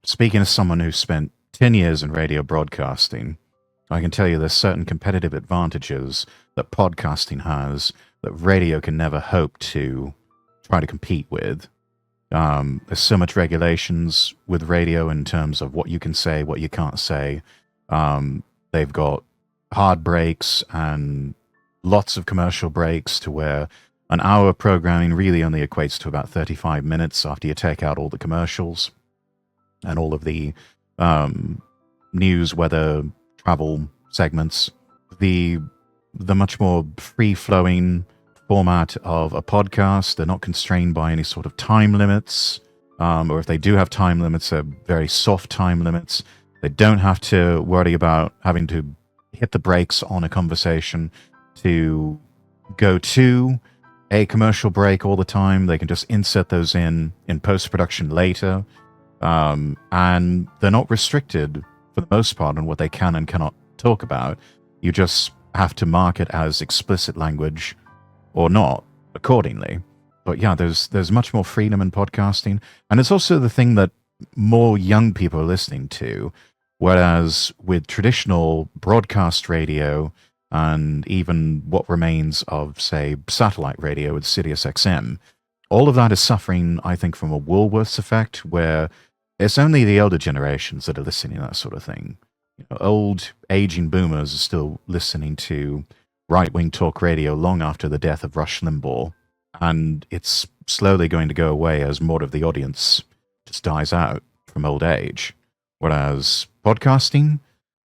speaking as someone who spent 10 years in radio broadcasting, I can tell you there's certain competitive advantages that podcasting has that radio can never hope to try to compete with. There's so much regulations with radio in terms of what you can say, what you can't say. They've got hard breaks and lots of commercial breaks to where an hour of programming really only equates to about 35 minutes after you take out all the commercials and all of the news, weather, travel segments. The much more free-flowing format of a podcast, they're not constrained by any sort of time limits, or if they do have time limits, they're very soft time limits. They don't have to worry about having to hit the brakes on a conversation to go to a commercial break all the time. They can just insert those in post-production later, and they're not restricted for the most part on what they can and cannot talk about. You just have to mark it as explicit language or not accordingly. But yeah, there's much more freedom in podcasting, and it's also the thing that more young people are listening to, whereas with traditional broadcast radio and even what remains of, say, satellite radio with Sirius XM, all of that is suffering, I think, from a Woolworths effect, where it's only the older generations that are listening to that sort of thing. You know, old, aging boomers are still listening to right-wing talk radio long after the death of Rush Limbaugh, and it's slowly going to go away as more of the audience just dies out from old age. Whereas podcasting,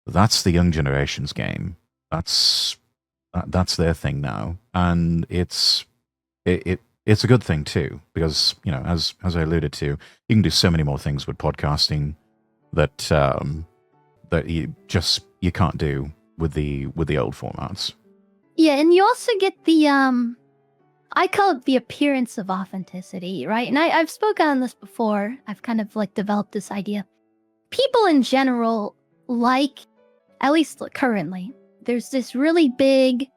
that's the young generation's game. That's their thing now, and it's a good thing too, because, you know, as I alluded to, you can do so many more things with podcasting that that you can't do with the old formats. Yeah, and you also get the I call it the appearance of authenticity, right? And I've spoken on this before. I've kind of like developed this idea. People in general, like, at least currently, there's this really big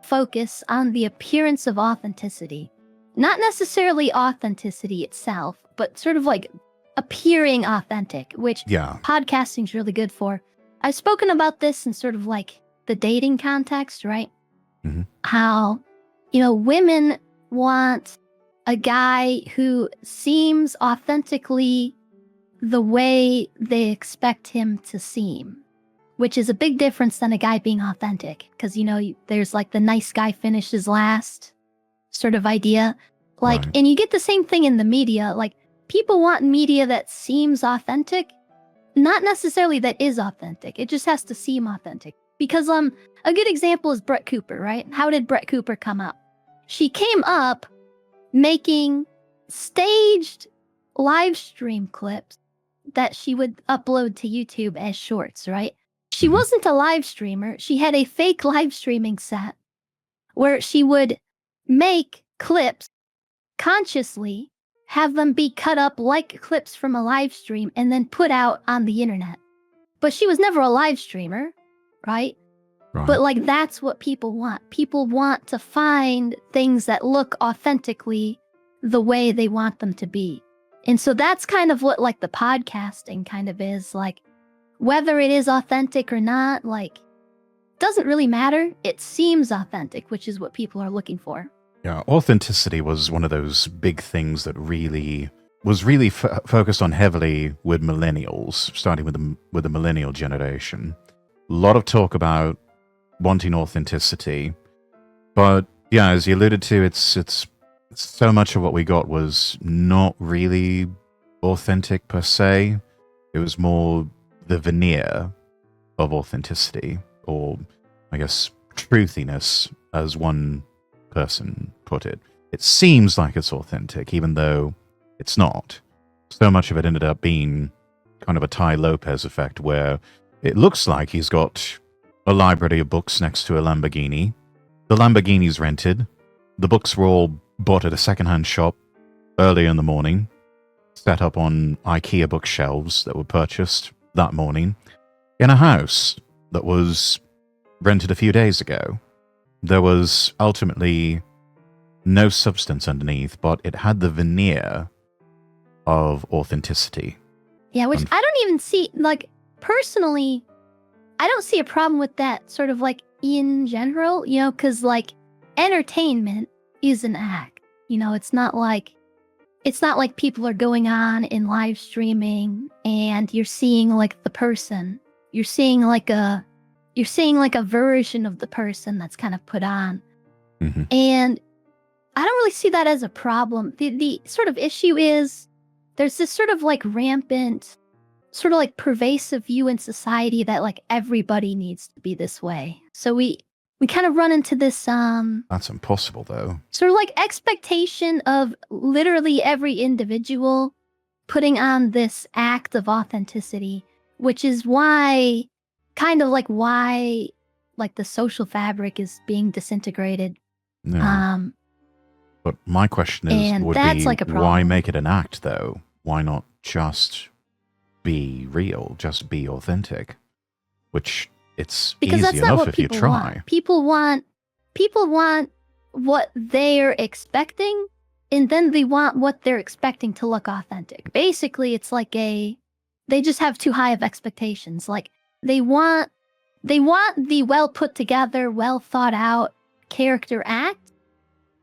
focus on the appearance of authenticity. Not necessarily authenticity itself, but sort of like appearing authentic, which podcasting's really good for. I've spoken about this in sort of like the dating context, right? Mm-hmm. How, you know, women want a guy who seems authentically the way they expect him to seem, which is a big difference than a guy being authentic. Because, you know, there's like the nice guy finishes last sort of idea. Like, right. And you get the same thing in the media. Like, people want media that seems authentic, not necessarily that is authentic. It just has to seem authentic. Because a good example is Brett Cooper, right? How did Brett Cooper come up? She came up making staged live stream clips that she would upload to YouTube as shorts, right? She wasn't a live streamer. She had a fake live streaming set where she would make clips consciously, have them be cut up like clips from a live stream, and then put out on the internet. But she was never a live streamer, right? But like, that's what people want. People want to find things that look authentically the way they want them to be. And so that's kind of what like the podcasting kind of is. Like, whether it is authentic or not, like, doesn't really matter. It seems authentic, which is what people are looking for. Yeah, authenticity was one of those big things that was really focused on heavily with millennials, starting with the millennial generation. A lot of talk about wanting authenticity, but yeah, as you alluded to, it's so much of what we got was not really authentic per se. It was more the veneer of authenticity, or I guess truthiness, as one person put it. It seems like it's authentic, even though it's not. So much of it ended up being kind of a Tai Lopez effect, where it looks like he's got a library of books next to a Lamborghini. The Lamborghini's rented. The books were all bought at a secondhand shop early in the morning. set up on IKEA bookshelves that were purchased that morning in a house that was rented a few days ago. There was ultimately no substance underneath, but it had the veneer of authenticity. Yeah, which I don't even see, like, personally, I don't see a problem with that sort of like in general, you know, because like entertainment is an act. You know, it's not like people are going on in live streaming and you're seeing like the person. You're seeing like a version of the person that's kind of put on. Mm-hmm. And I don't really see that as a problem. The sort of issue is there's this sort of like rampant, sort of like pervasive view in society that like everybody needs to be this way. So we kind of run into this That's impossible though. Sort of like expectation of literally every individual putting on this act of authenticity, which is why like the social fabric is being disintegrated. Yeah. But my question is, why make it an act though? Why not just be real, just be authentic? Which it's because easy that's not enough what if you try. People want what they're expecting, and then they want what they're expecting to look authentic. Basically, it's like they just have too high of expectations. Like they want the well put together, well thought out character act,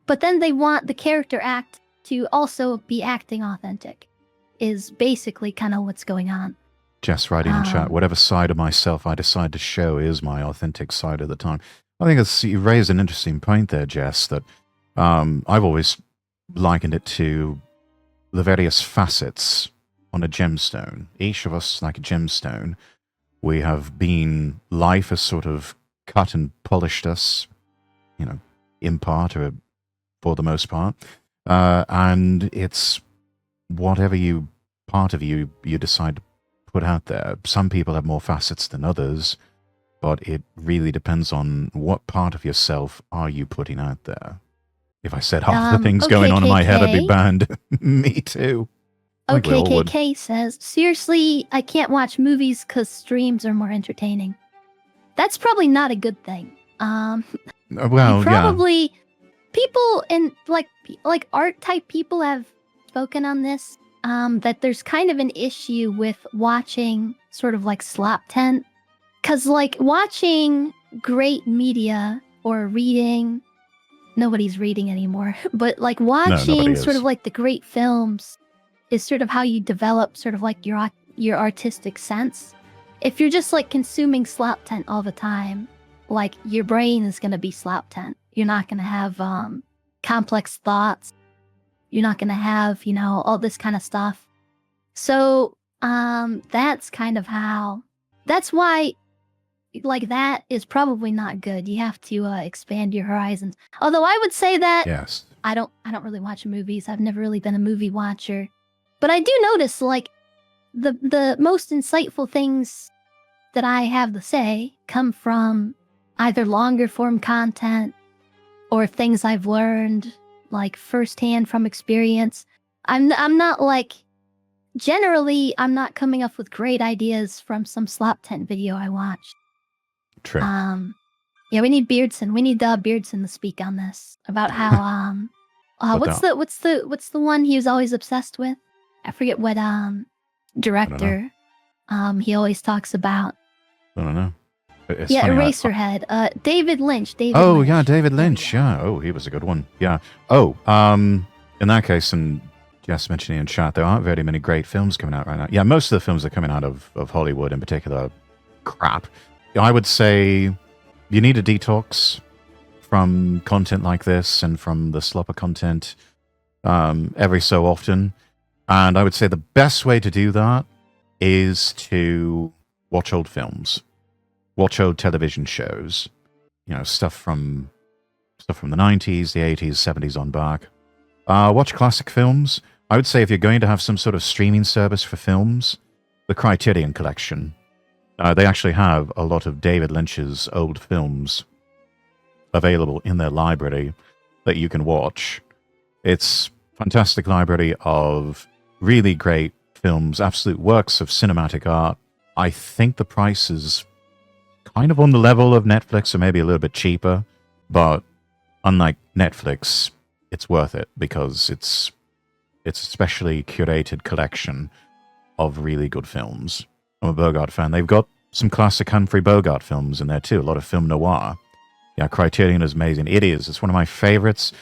but then they want the character act to also be acting authentic. Is basically kind of what's going on. Just writing in chat, whatever side of myself I decide to show is my authentic side at the time. I think you raised an interesting point there, Jess, that I've always likened it to the various facets on a gemstone. Each of us like a gemstone. We have been, life has sort of cut and polished us, you know, in part or for the most part. And it's whatever part of you decide to put out there. Some people have more facets than others, but it really depends on what part of yourself are you putting out there. If I said half the things going on in my head, I'd be banned. Me too. OKKK says, seriously, I can't watch movies because streams are more entertaining. That's probably not a good thing. Well, probably people in like art type people have spoken on this. That there's kind of an issue with watching sort of like slop tent. Because like watching great media or reading, nobody's reading anymore, but like watching sort of like the great films is sort of how you develop sort of like your artistic sense. If you're just like consuming slop tent all the time, like your brain is going to be slop tent. You're not going to have complex thoughts. You're not going to have, you know, all this kind of stuff. So that's kind of that's why, like, that is probably not good. You have to expand your horizons. Although I would say that yes, I don't really watch movies. I've never really been a movie watcher. But I do notice, like, the most insightful things that I have to say come from either longer form content or things I've learned like firsthand from experience. I'm not like, generally I'm not coming up with great ideas from some slop tent video I watched. True. Yeah, we need Beardson. We need Beardson to speak on this about how what's the one he was always obsessed with? I forget what director he always talks about. I don't know. Yeah, Eraserhead. David Lynch. Yeah, David Lynch. Yeah. Oh, he was a good one. Yeah. Oh, in that case, and Jess mentioning in chat, there aren't very many great films coming out right now. Yeah, most of the films that are coming out of Hollywood in particular, crap. I would say you need a detox from content like this and from the slopper content every so often. And I would say the best way to do that is to watch old films. Watch old television shows, you know, stuff from the 90s, the 80s, 70s on back. Watch classic films. I would say if you're going to have some sort of streaming service for films, the Criterion Collection. They actually have a lot of David Lynch's old films available in their library that you can watch. It's a fantastic library of really great films, absolute works of cinematic art. I think the price is kind of on the level of Netflix, or maybe a little bit cheaper, but unlike Netflix, it's worth it because it's a specially curated collection of really good films. I'm a Bogart fan. They've got some classic Humphrey Bogart films in there too, a lot of film noir. Yeah, Criterion is amazing. It is. It's one of my favorites.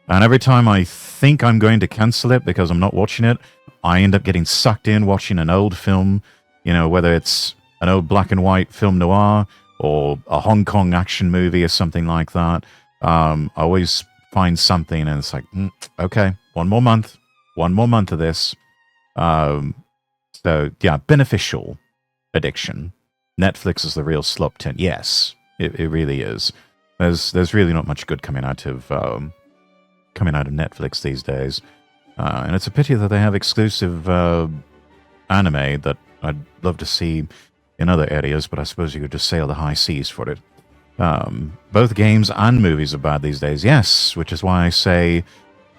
And every time I think I'm going to cancel it because I'm not watching it, I end up getting sucked in watching an old film, whether it's an old black and white film noir or a Hong Kong action movie or something like that. I always find something and it's like, okay, one more month of this. So yeah, beneficial addiction. Netflix is the real slop tent. Yes, it really is. There's really not much good coming out of Netflix these days, and it's a pity that they have exclusive anime that I'd love to see in other areas, but I suppose you could just sail the high seas for it. Both games and movies are bad these days, yes, which is why I say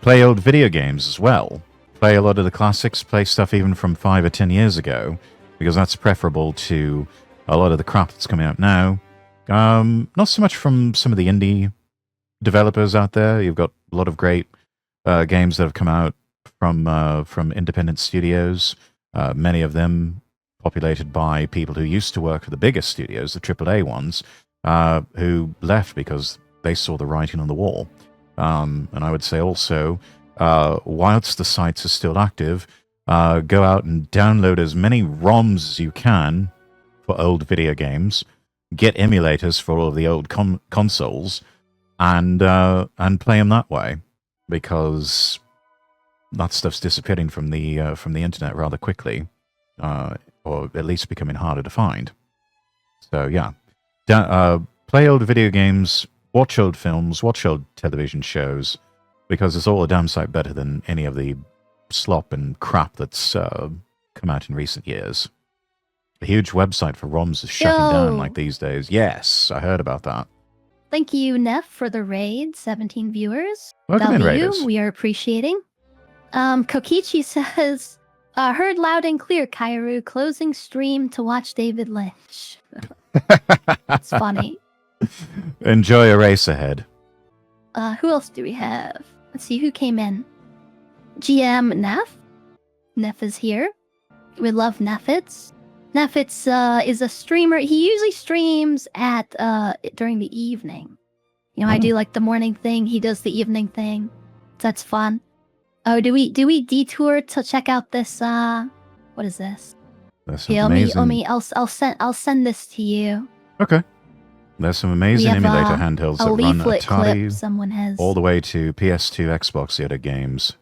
play old video games as well. Play a lot of the classics, play stuff even from 5 or 10 years ago, because that's preferable to a lot of the crap that's coming out now. Not so much from some of the indie developers out there. You've got a lot of great games that have come out from independent studios, many of them populated by people who used to work for the biggest studios, the AAA ones, who left because they saw the writing on the wall. And I would say also, whilst the sites are still active, go out and download as many ROMs as you can for old video games, get emulators for all of the old consoles, and play them that way, because that stuff's disappearing from the internet rather quickly, or at least becoming harder to find. So yeah, play old video games, watch old films, watch old television shows, because it's all a damn sight better than any of the slop and crap that's come out in recent years. A huge website for ROMs is shutting down like these days. Yes, I heard about that. Thank you, Neff, for the raid. 17 viewers. Welcome in, Raiders. We are appreciating. Kokichi says, heard loud and clear, Kairu, closing stream to watch David Lynch. It's funny. Enjoy a race ahead. Who else do we have? Let's see who came in. GM Neff. Neff is here. We love Neffits. Neffits is a streamer. He usually streams at during the evening. I do like the morning thing. He does the evening thing. That's fun. Oh, do we detour to check out this? What is this? That's amazing. Omi, I'll send this to you. Okay. There's some amazing emulator handhelds that run Atari someone has all the way to PS2, Xbox, the other games.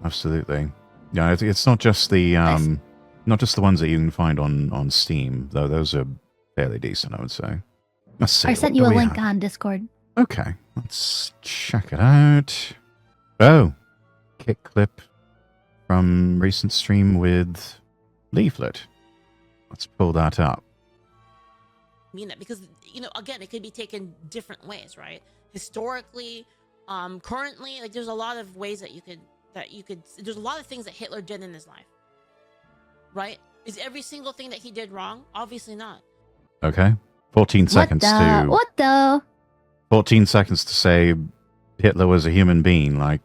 Absolutely. Yeah, it's not just the not just the ones that you can find on Steam, though those are fairly decent, I would say. Let's see. I sent you a link on Discord. Okay, let's check it out. Oh, kick clip from recent stream with Leaflet. Let's pull that up. I mean that because again, it could be taken different ways, right? Historically, currently, like there's a lot of ways that you could there's a lot of things that Hitler did in his life, right? Is every single thing that he did wrong? Obviously not. Okay, 14 seconds What the? 14 seconds to say Hitler was a human being like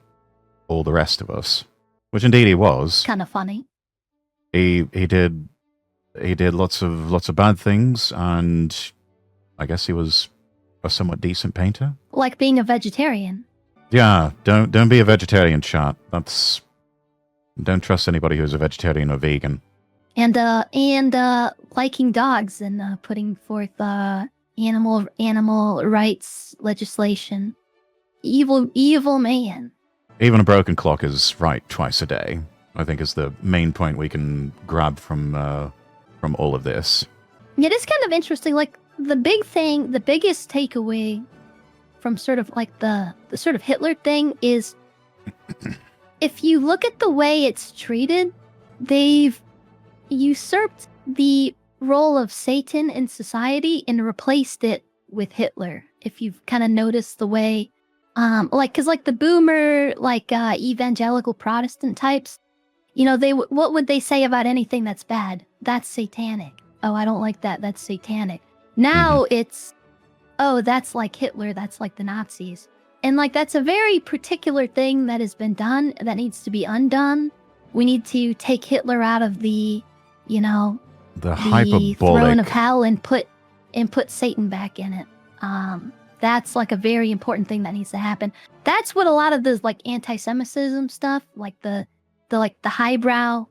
all the rest of us, which indeed he was. Kind of funny. He did lots of bad things, and I guess he was a somewhat decent painter. Like being a vegetarian. Yeah, don't be a vegetarian, chat. Don't trust anybody who's a vegetarian or vegan. And liking dogs and putting forth animal rights legislation. Evil man. Even a broken clock is right twice a day, I think, is the main point we can grab from all of this. It is kind of interesting. Like the biggest takeaway from sort of like the sort of Hitler thing is, if you look at the way it's treated, they've usurped the role of Satan in society and replaced it with Hitler. If you've kind of noticed the way, because like the boomer, like evangelical Protestant types, you know, what would they say about anything that's bad? That's satanic. Oh, I don't like that. That's satanic. Now it's, oh, that's like Hitler. That's like the Nazis. And like, that's a very particular thing that has been done that needs to be undone. We need to take Hitler out of the, you know, the hyperbolic throne of hell and put Satan back in it. That's like a very important thing that needs to happen. That's what a lot of this like anti-Semitism stuff, like the highbrow,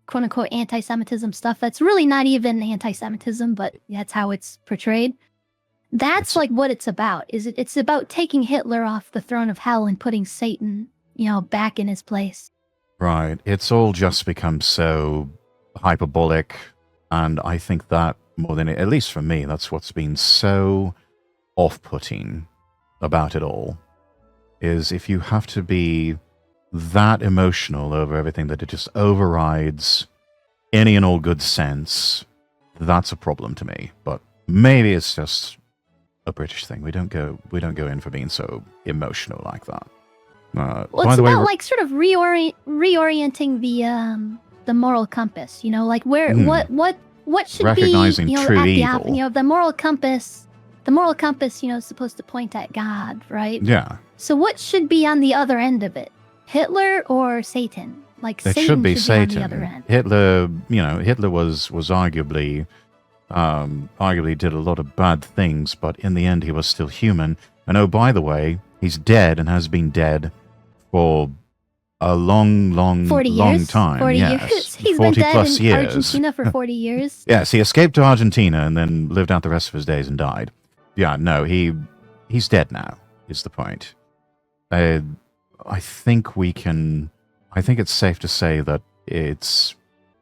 quote unquote anti-Semitism stuff. That's really not even anti-Semitism, but that's how it's portrayed. That's like what it's about. It's about taking Hitler off the throne of hell and putting Satan, you know, back in his place. Right. It's all just become so hyperbolic, and I think that more than at least for me, that's what's been so off-putting about it all. Is if you have to be that emotional over everything that it just overrides any and all good sense, that's a problem to me. But maybe it's just a British thing. We don't go in for being so emotional like that. Well, it's about like sort of reorienting the moral compass. You know, like where what should recognizing be, you know, true at the evil. You know, the moral compass. The moral compass, you know, is supposed to point at God, right? Yeah. So what should be on the other end of it? Hitler or Satan? Like it Satan should be Satan. On the other end. Hitler, you know, Hitler was arguably did a lot of bad things, but in the end he was still human. And oh, by the way, he's dead and has been dead for a long 40 years? time. 40 yes. years. He's 40 been dead plus in years. Argentina for 40 years. Yes, he escaped to Argentina and then lived out the rest of his days and died. Yeah, no, he's dead now, is the point. I think it's safe to say that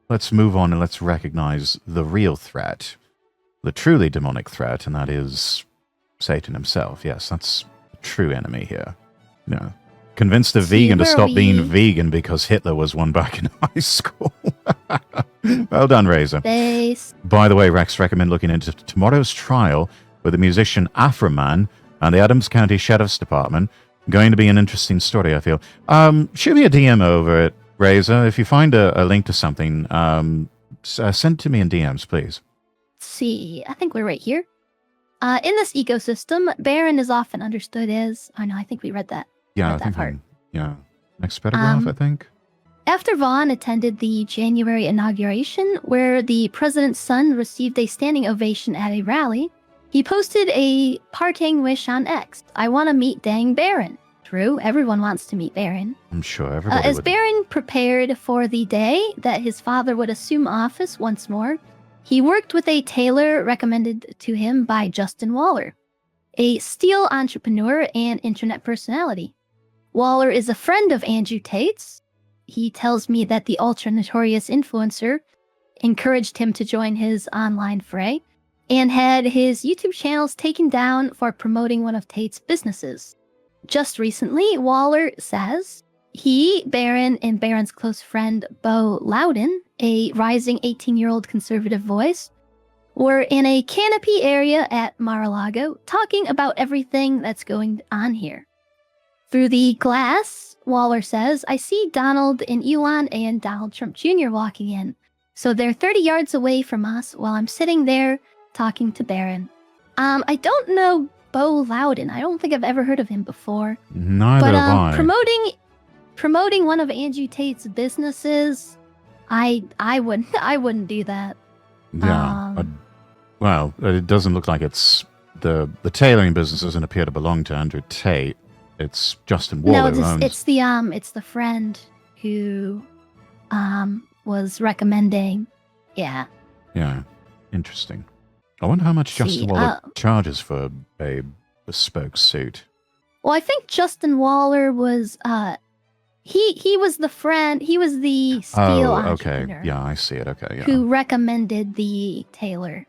let's move on and let's recognize the real threat, the truly demonic threat, and that is Satan himself. Yes, that's the true enemy here. You know, convinced a vegan to stop being vegan because Hitler was one back in high school. Well done, Razor. Thanks. By the way, Rex, recommend looking into tomorrow's trial with the musician Afroman and the Adams County Sheriff's Department. Going to be an interesting story, I feel. Shoot me a DM over it, Razor. If you find a link to something, send it to me in DMs, please. Let's see. I think we're right here. In this ecosystem, Barron is often understood as... Oh, no, I think we read that. Yeah, I think part. Yeah. Next paragraph, I think. After Vaughn attended the January inauguration, where the president's son received a standing ovation at a rally, he posted a parting wish on X. I want to meet dang Barron. True, everyone wants to meet Barron. I'm sure everybody As would. Barron prepared for the day that his father would assume office once more, he worked with a tailor recommended to him by Justin Waller, a steel entrepreneur and internet personality. Waller is a friend of Andrew Tate's. He tells me that the ultra-notorious influencer encouraged him to join his online fray and had his YouTube channels taken down for promoting one of Tate's businesses. Just recently, Waller says he, Barron, and Barron's close friend Bo Loudon, a rising 18-year-old conservative voice, were in a canopy area at Mar-a-Lago talking about everything that's going on here. Through the glass, Waller says, I see Donald and Elon and Donald Trump Jr. walking in. So they're 30 yards away from us while I'm sitting there talking to Barron. I don't know Bo Loudon. I don't think I've ever heard of him before. Neither have I. Promoting one of Andrew Tate's businesses, I wouldn't do that. Yeah. Well, it doesn't look like it's the tailoring business doesn't appear to belong to Andrew Tate. It's Justin Waller. No, it's the friend who was recommending. Yeah. Yeah. Interesting. I wonder how much Justin Waller charges for a bespoke suit. Well, I think Justin Waller was he was the friend. He was the steel entrepreneur. Okay. Yeah, I see it. Okay. Yeah. Who recommended the tailor?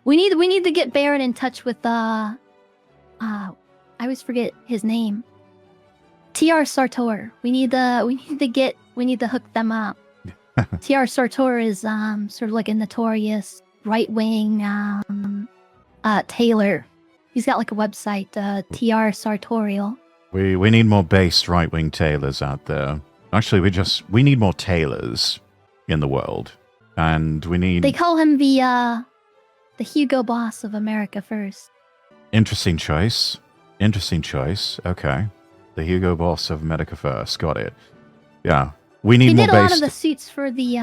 We need to get Barron in touch with I always forget his name. TR Sartor. We need to hook them up. TR Sartor is sort of like a notorious right-wing tailor. He's got like a website, TR Sartorial. We need more based right-wing tailors out there. Actually, we need more tailors in the world. And we need... They call him the Hugo Boss of America first. Interesting choice. Interesting choice. Okay. The Hugo Boss of America first. Got it. Yeah. We need he more did a lot of the suits for the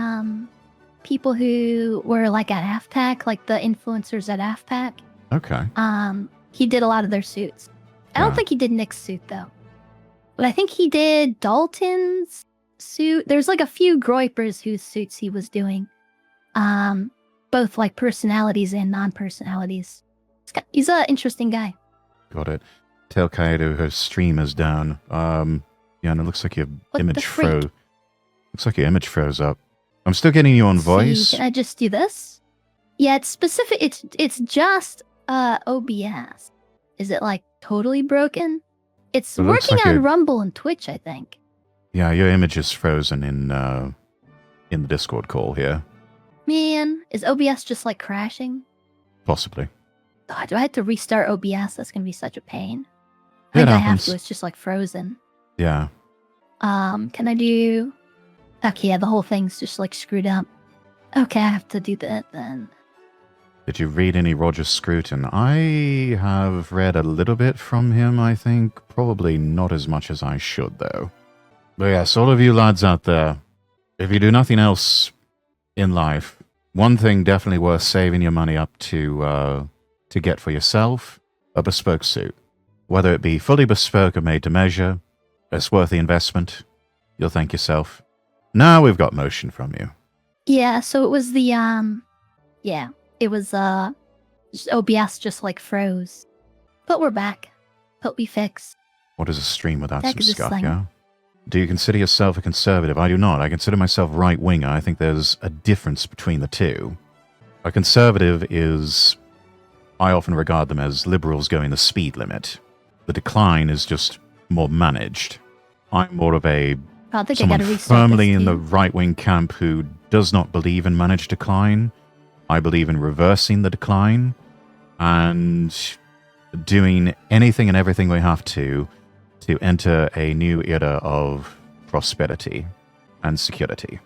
people who were like at AFPAC, like the influencers at AFPAC. Okay. He did a lot of their suits. I don't think he did Nick's suit though. But I think he did Dalton's suit. There's like a few Groypers whose suits he was doing. Both like personalities and non-personalities. He's an interesting guy. Got it. Tell Kaido her stream is down. Yeah, and it looks like your image froze. Looks like your image froze up. I'm still getting you on voice. Can I just do this? Yeah, it's specific. It's just OBS. Is it like totally broken? It's working on Rumble and Twitch, I think. Yeah, your image is frozen in the Discord call here. Man, is OBS just like crashing? Possibly. Oh, do I have to restart OBS? That's gonna be such a pain. I think I have to. It's just like frozen. Yeah. Can I do? Okay, yeah, the whole thing's just like screwed up. Okay, I have to do that then. Did you read any Roger Scruton? I have read a little bit from him, I think. Probably not as much as I should, though. But yes, all of you lads out there, if you do nothing else in life, one thing definitely worth saving your money up to get for yourself, a bespoke suit. Whether it be fully bespoke or made to measure, it's worth the investment. You'll thank yourself. Now we've got motion from you. Yeah, so it was the, it was, OBS just like froze. But we're back. Hope we fix. What is a stream without some scuff, yeah? Do you consider yourself a conservative? I do not. I consider myself right-winger. I think there's a difference between the two. A conservative is... I often regard them as liberals going the speed limit. The decline is just more managed. I'm more of a... someone firmly in the right-wing camp who does not believe in managed decline. I believe in reversing the decline and doing anything and everything we have to enter a new era of prosperity and security.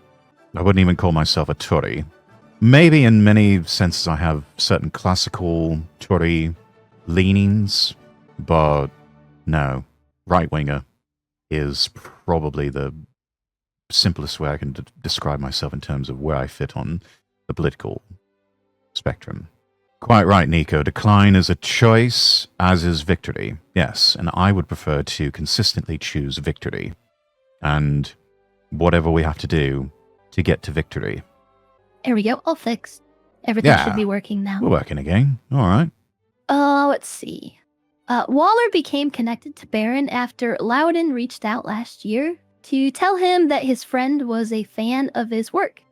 I wouldn't even call myself a Tory. Maybe in many senses I have certain classical Tory leanings, but no, right-winger is probably the simplest way I can describe myself in terms of where I fit on the political spectrum. Quite right, Nico. Decline is a choice, as is victory. Yes, and I would prefer to consistently choose victory. And whatever we have to do to get to victory. There we go. All fixed. Everything should be working now. We're working again. All right. Let's see. Waller became connected to Barron after Loudon reached out last year to tell him that his friend was a fan of his work.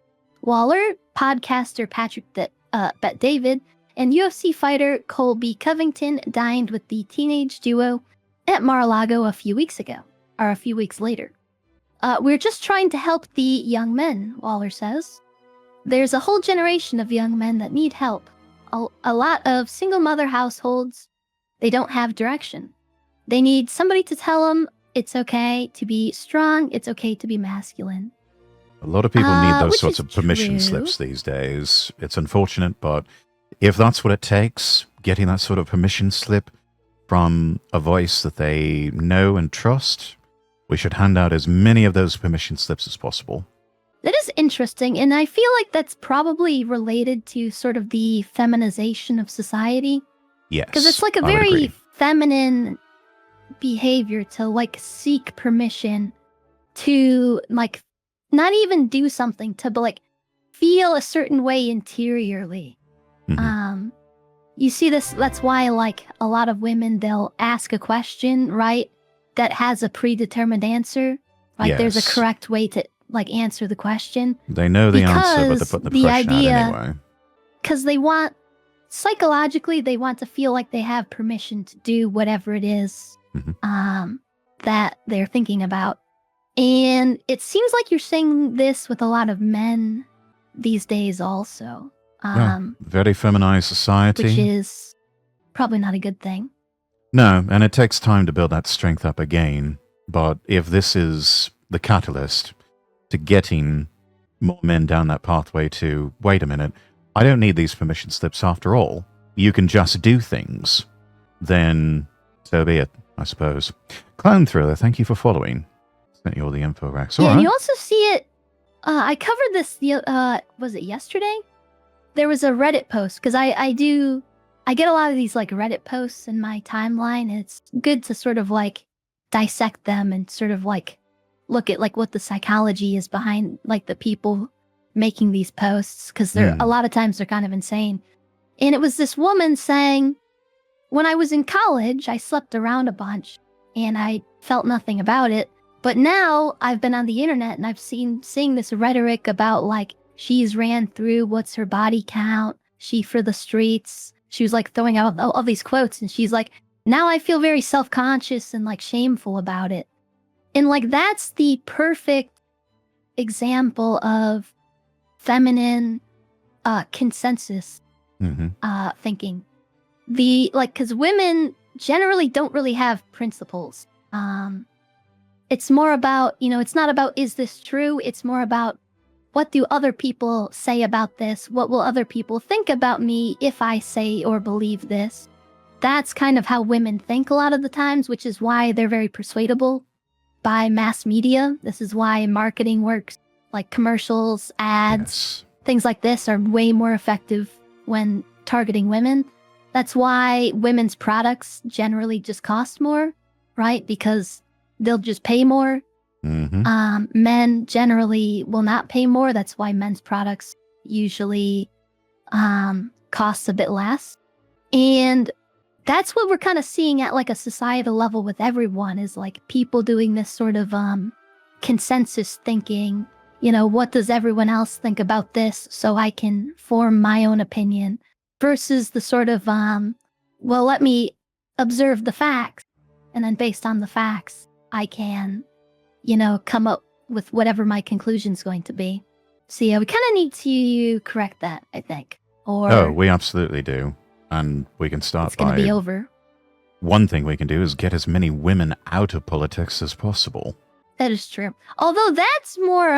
Waller, podcaster Patrick Bet David, and UFC fighter Colby Covington dined with the teenage duo at Mar-a-Lago a few weeks later. We're just trying to help the young men, Waller says. There's a whole generation of young men that need help. A lot of single mother households, they don't have direction. They need somebody to tell them it's okay to be strong, it's okay to be masculine. A lot of people need those sorts of permission slips these days. It's unfortunate, but if that's what it takes, getting that sort of permission slip from a voice that they know and trust, we should hand out as many of those permission slips as possible. That is interesting, and I feel like that's probably related to sort of the feminization of society. Yes, because it's like a very feminine behavior to like seek permission to like not even do something, to like feel a certain way interiorly. Mm-hmm. You see this, that's why like a lot of women, they'll ask a question, right, that has a predetermined answer. Like there's a correct way to like answer the question. They know the answer, but they're putting the question out anyway. Because they want, psychologically, they want to feel like they have permission to do whatever it is that they're thinking about. And it seems like you're saying this with a lot of men these days also. Very feminized society. Which is probably not a good thing. No, and it takes time to build that strength up again. But if this is the catalyst to getting more men down that pathway to, wait a minute, I don't need these permission slips after all. You can just do things. Then so be it, I suppose. Clown Thriller, thank you for following. Sent you all the info, Rex. Yeah, and you also see it. I covered this. Was it yesterday? There was a Reddit post because I get a lot of these like Reddit posts in my timeline. And it's good to sort of like dissect them and sort of like look at like what the psychology is behind like the people making these posts because they're a lot of times they're kind of insane. And it was this woman saying, when I was in college, I slept around a bunch and I felt nothing about it. But now I've been on the internet and I've seeing this rhetoric about like she's ran through what's her body count, she for the streets. She was like throwing out all these quotes and she's like, now I feel very self-conscious and like shameful about it. And like that's the perfect example of feminine consensus thinking. Because women generally don't really have principles. It's more about, it's not about, is this true? It's more about, what do other people say about this? What will other people think about me if I say or believe this? That's kind of how women think a lot of the times, which is why they're very persuadable by mass media. This is why marketing works. Like commercials, ads, things like this are way more effective when targeting women. That's why women's products generally just cost more, right? Because they'll just pay more. Men generally will not pay more. That's why men's products usually cost a bit less. And that's what we're kind of seeing at like a societal level with everyone is like people doing this sort of consensus thinking. What does everyone else think about this so I can form my own opinion versus the sort of, well, let me observe the facts. And then based on the facts, I can, come up with whatever my conclusion is going to be. So yeah, we kind of need to correct that, I think. Or we absolutely do. And we can start it's going to be over. One thing we can do is get as many women out of politics as possible. That is true. Although that's more,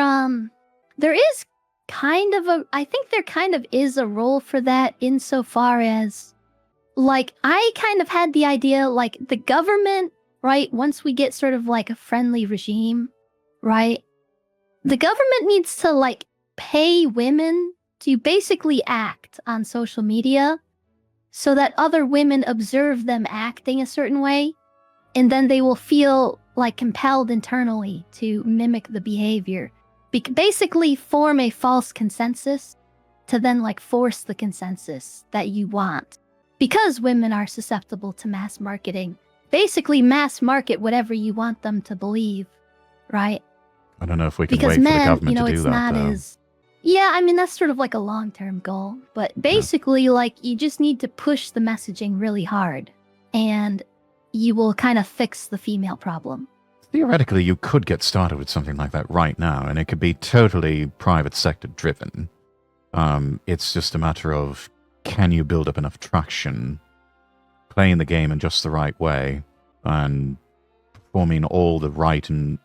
there is kind of I think there kind of is a role for that insofar as, like, I kind of had the idea, like, the government, right, once we get sort of like a friendly regime, right, the government needs to, like, pay women to basically act on social media so that other women observe them acting a certain way, and then they will feel like compelled internally to mimic the behavior. Basically form a false consensus to then like force the consensus that you want. Because women are susceptible to mass marketing. Basically mass market whatever you want them to believe, right? I don't know if we can because wait men, for the government to do it's that, not though. Yeah, I mean, that's sort of like a long-term goal. But basically, like, you just need to push the messaging really hard. And you will kind of fix the female problem. Theoretically, you could get started with something like that right now, and it could be totally private sector driven. It's just a matter of, can you build up enough traction, playing the game in just the right way, and performing all the right and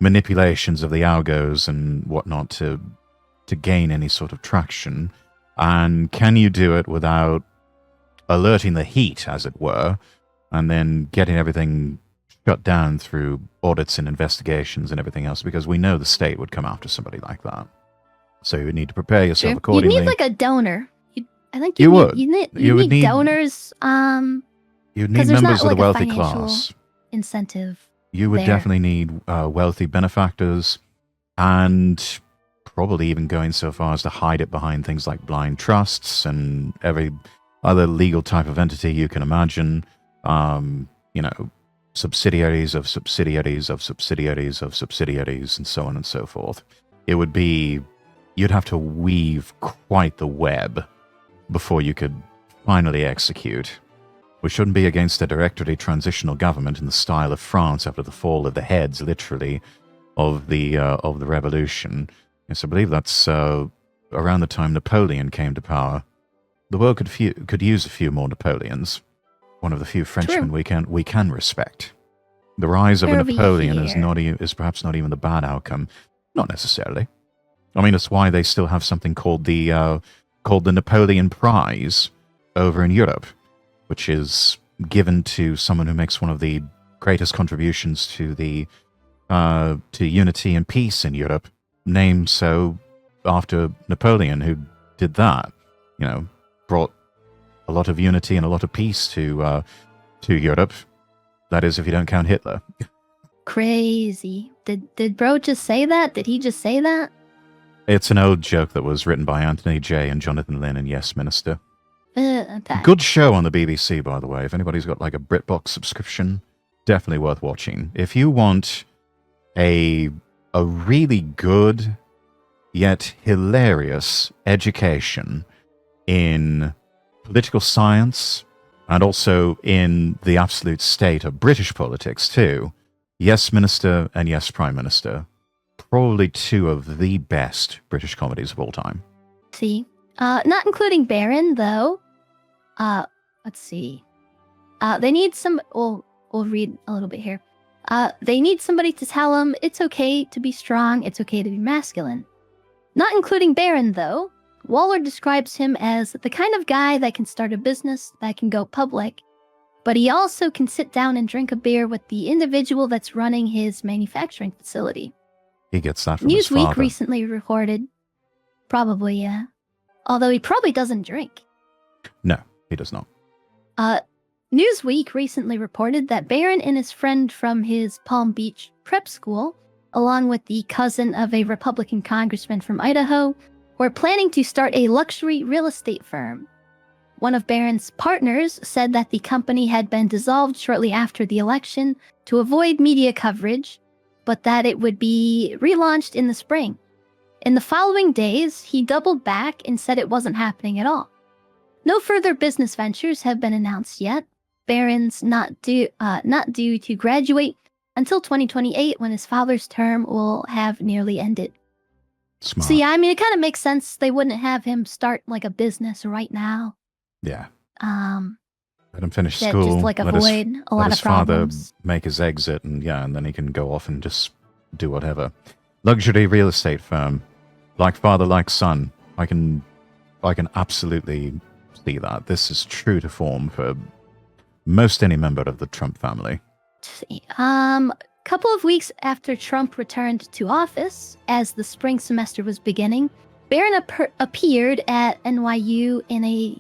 manipulations of the algos and whatnot to gain any sort of traction? And can you do it without alerting the heat, as it were, and then getting everything shut down through audits and investigations and everything else? Because we know the state would come after somebody like that. So you would need to prepare yourself accordingly. You'd need like a donor. I think you would. You need donors. You'd need members of the wealthy class. Incentive. You would definitely need wealthy benefactors, and probably even going so far as to hide it behind things like blind trusts and every other legal type of entity you can imagine. Subsidiaries of subsidiaries of subsidiaries of subsidiaries, and so on and so forth. It would be, you'd have to weave quite the web before you could finally execute. We shouldn't be against a directory transitional government in the style of France after the fall of the heads, literally, of the revolution. Yes, I believe that's around the time Napoleon came to power. The world could use a few more Napoleons. One of the few Frenchmen we can respect. The rise of a Over Napoleon is here. is perhaps not even the bad outcome. Not necessarily. I mean, it's why they still have something called the Napoleon Prize over in Europe, which is given to someone who makes one of the greatest contributions to the to unity and peace in Europe, named so after Napoleon, who did that. You know, brought a lot of unity and a lot of peace to Europe. That is, if you don't count Hitler. Crazy. Did bro just say that? Did he just say that? It's an old joke that was written by Anthony Jay and Jonathan Lynn in Yes Minister. Okay. Good show on the BBC, by the way. If anybody's got like a BritBox subscription, definitely worth watching. If you want a really good yet hilarious education in political science and also in the absolute state of British politics too, Yes Minister and Yes Prime Minister, probably two of the best British comedies of all time. See, not including Barron though. Let's see. They need some. We'll read a little bit here. They need somebody to tell them it's okay to be strong. It's okay to be masculine. Not including Barron though. Waller describes him as the kind of guy that can start a business, that can go public, but he also can sit down and drink a beer with the individual that's running his manufacturing facility. He gets that from his father. Newsweek recently reported, probably, yeah. Although he probably doesn't drink. No, he does not. Newsweek recently reported that Barron and his friend from his Palm Beach prep school, along with the cousin of a Republican congressman from Idaho, were planning to start a luxury real estate firm. One of Barron's partners said that the company had been dissolved shortly after the election to avoid media coverage, but that it would be relaunched in the spring. In the following days, he doubled back and said it wasn't happening at all. No further business ventures have been announced yet. Barron's not due to graduate until 2028, when his father's term will have nearly ended. Smart. So yeah, I mean, it kind of makes sense they wouldn't have him start like a business right now. Yeah. Let him finish that school. Just like avoid a lot of problems. Father make his exit, and then he can go off and just do whatever. Luxury real estate firm, like father, like son. I can absolutely see that. This is true to form for most any member of the Trump family. Couple of weeks after Trump returned to office, as the spring semester was beginning, Barron appeared at NYU in a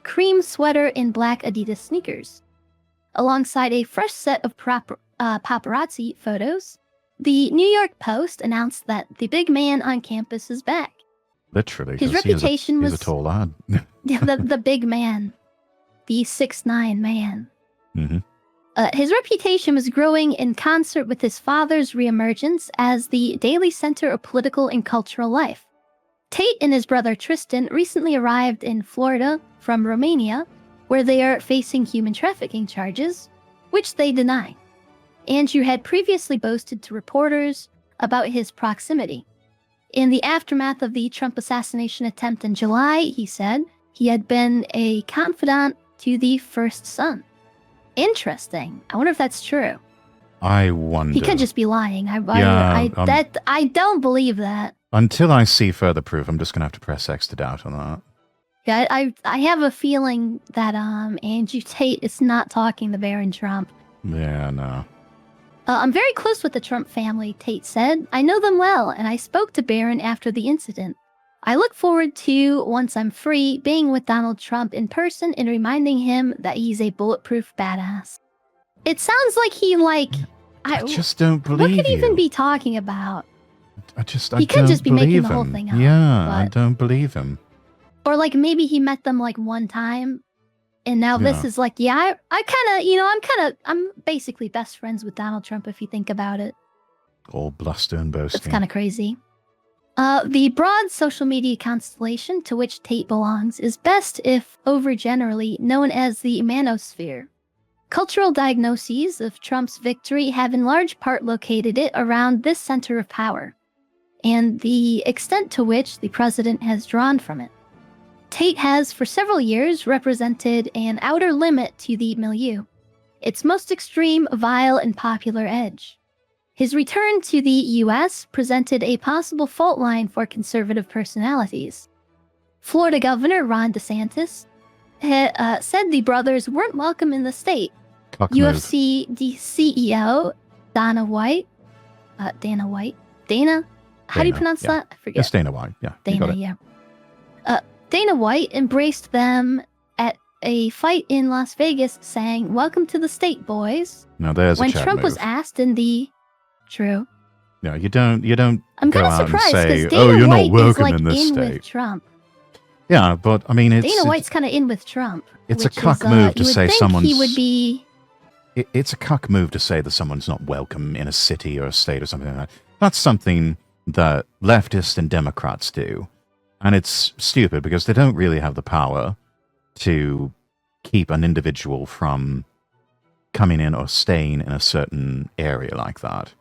cream sweater and black Adidas sneakers. Alongside a fresh set of paparazzi photos, the New York Post announced that the big man on campus is back. Literally, his reputation he's a tall lad. the big man, the 6'9" man. Mm-hmm. His reputation was growing in concert with his father's reemergence as the daily center of political and cultural life. Tate and his brother Tristan recently arrived in Florida from Romania, where they are facing human trafficking charges, which they deny. Andrew had previously boasted to reporters about his proximity. In the aftermath of the Trump assassination attempt in July, he said he had been a confidant to the first son. Interesting. I wonder if that's true. I wonder. He could just be lying. I don't believe that. Until I see further proof, I'm just gonna have to press X to doubt on that. Yeah, I have a feeling that Andrew Tate is not talking to Barron Trump. Yeah, no. I'm very close with the Trump family, Tate said. I know them well, and I spoke to Barron after the incident. I look forward to, once I'm free, being with Donald Trump in person and reminding him that he's a bulletproof badass. It sounds like he, I just don't believe what could he even be talking about? He could just be making the whole thing up. Yeah, I don't believe him. Or maybe he met them one time, and now this is I'm basically best friends with Donald Trump if you think about it. All bluster and boasting. It's kind of crazy. The broad social media constellation to which Tate belongs is best if overgenerally known as the manosphere. Cultural diagnoses of Trump's victory have in large part located it around this center of power, and the extent to which the president has drawn from it. Tate has for several years represented an outer limit to the milieu. its most extreme, vile, and popular edge. His return to the U.S. presented a possible fault line for conservative personalities. Florida Governor Ron DeSantis said the brothers weren't welcome in the state. UFC CEO Dana White, how do you pronounce that? I forget. It's Dana White, yeah. Dana, yeah. Dana White embraced them at a fight in Las Vegas, saying, "Welcome to the state, boys." Now there's when a Chad Trump move. was asked in the true. No, you don't. I'm go kind of out and surprised say, because Dana "Oh, you're White not welcome is like in this in state." with Trump. Yeah, but I mean, Dana White's kind of in with Trump. It's a which cuck is, move to you would say think someone's. He would be. It's a cuck move to say that someone's not welcome in a city or a state or something like that. That's something that leftists and Democrats do. And it's stupid because they don't really have the power to keep an individual from coming in or staying in a certain area like that.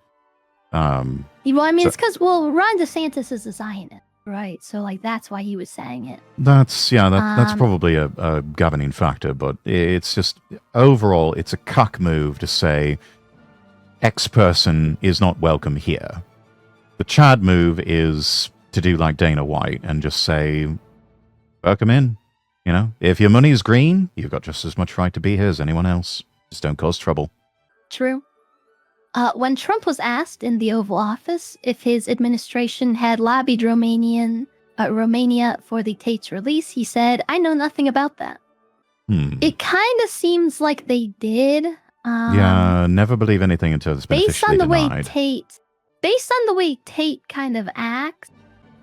It's because, Ron DeSantis is a Zionist, right? So, that's why he was saying it. That's probably a governing factor, but it's just, overall, it's a cuck move to say X person is not welcome here. The Chad move is to do like Dana White and just say, welcome in. If your money is green, you've got just as much right to be here as anyone else. Just don't cause trouble. True. When Trump was asked in the Oval Office if his administration had lobbied Romania for the Tate's release, he said, "I know nothing about that." It kind of seems like they did. Yeah, never believe anything until it's been officially denied. Based on the way Tate kind of acts,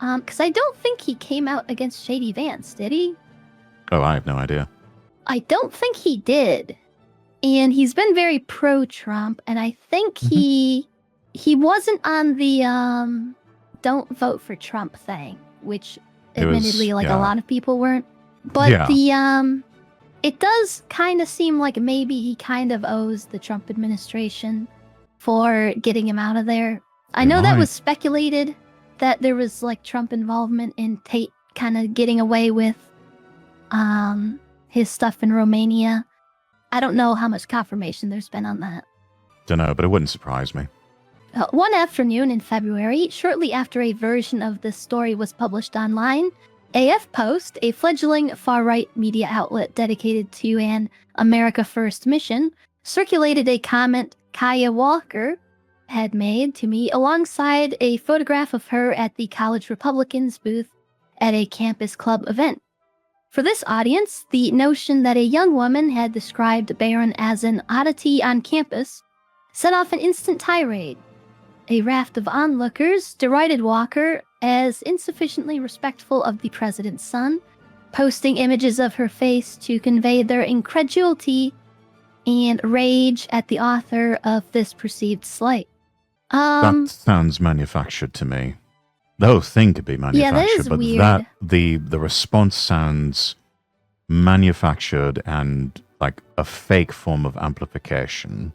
because I don't think he came out against Shady Vance, did he? Oh, I have no idea. I don't think he did. And he's been very pro-Trump, and I think he wasn't on the don't vote for Trump thing, which admittedly a lot of people weren't. But it does kind of seem like maybe he kind of owes the Trump administration for getting him out of there. I know that was speculated that there was Trump involvement in Tate kind of getting away with his stuff in Romania. I don't know how much confirmation there's been on that. Don't know, but it wouldn't surprise me. One afternoon in February, shortly after a version of this story was published online, AF Post, a fledgling far-right media outlet dedicated to an America First mission, circulated a comment Kaya Walker had made to me alongside a photograph of her at the College Republicans booth at a campus club event. For this audience, the notion that a young woman had described Barron as an oddity on campus set off an instant tirade. A raft of onlookers derided Walker as insufficiently respectful of the president's son, posting images of her face to convey their incredulity and rage at the author of this perceived slight. That sounds manufactured to me. The whole thing could be manufactured, that is but weird. The response sounds manufactured and like a fake form of amplification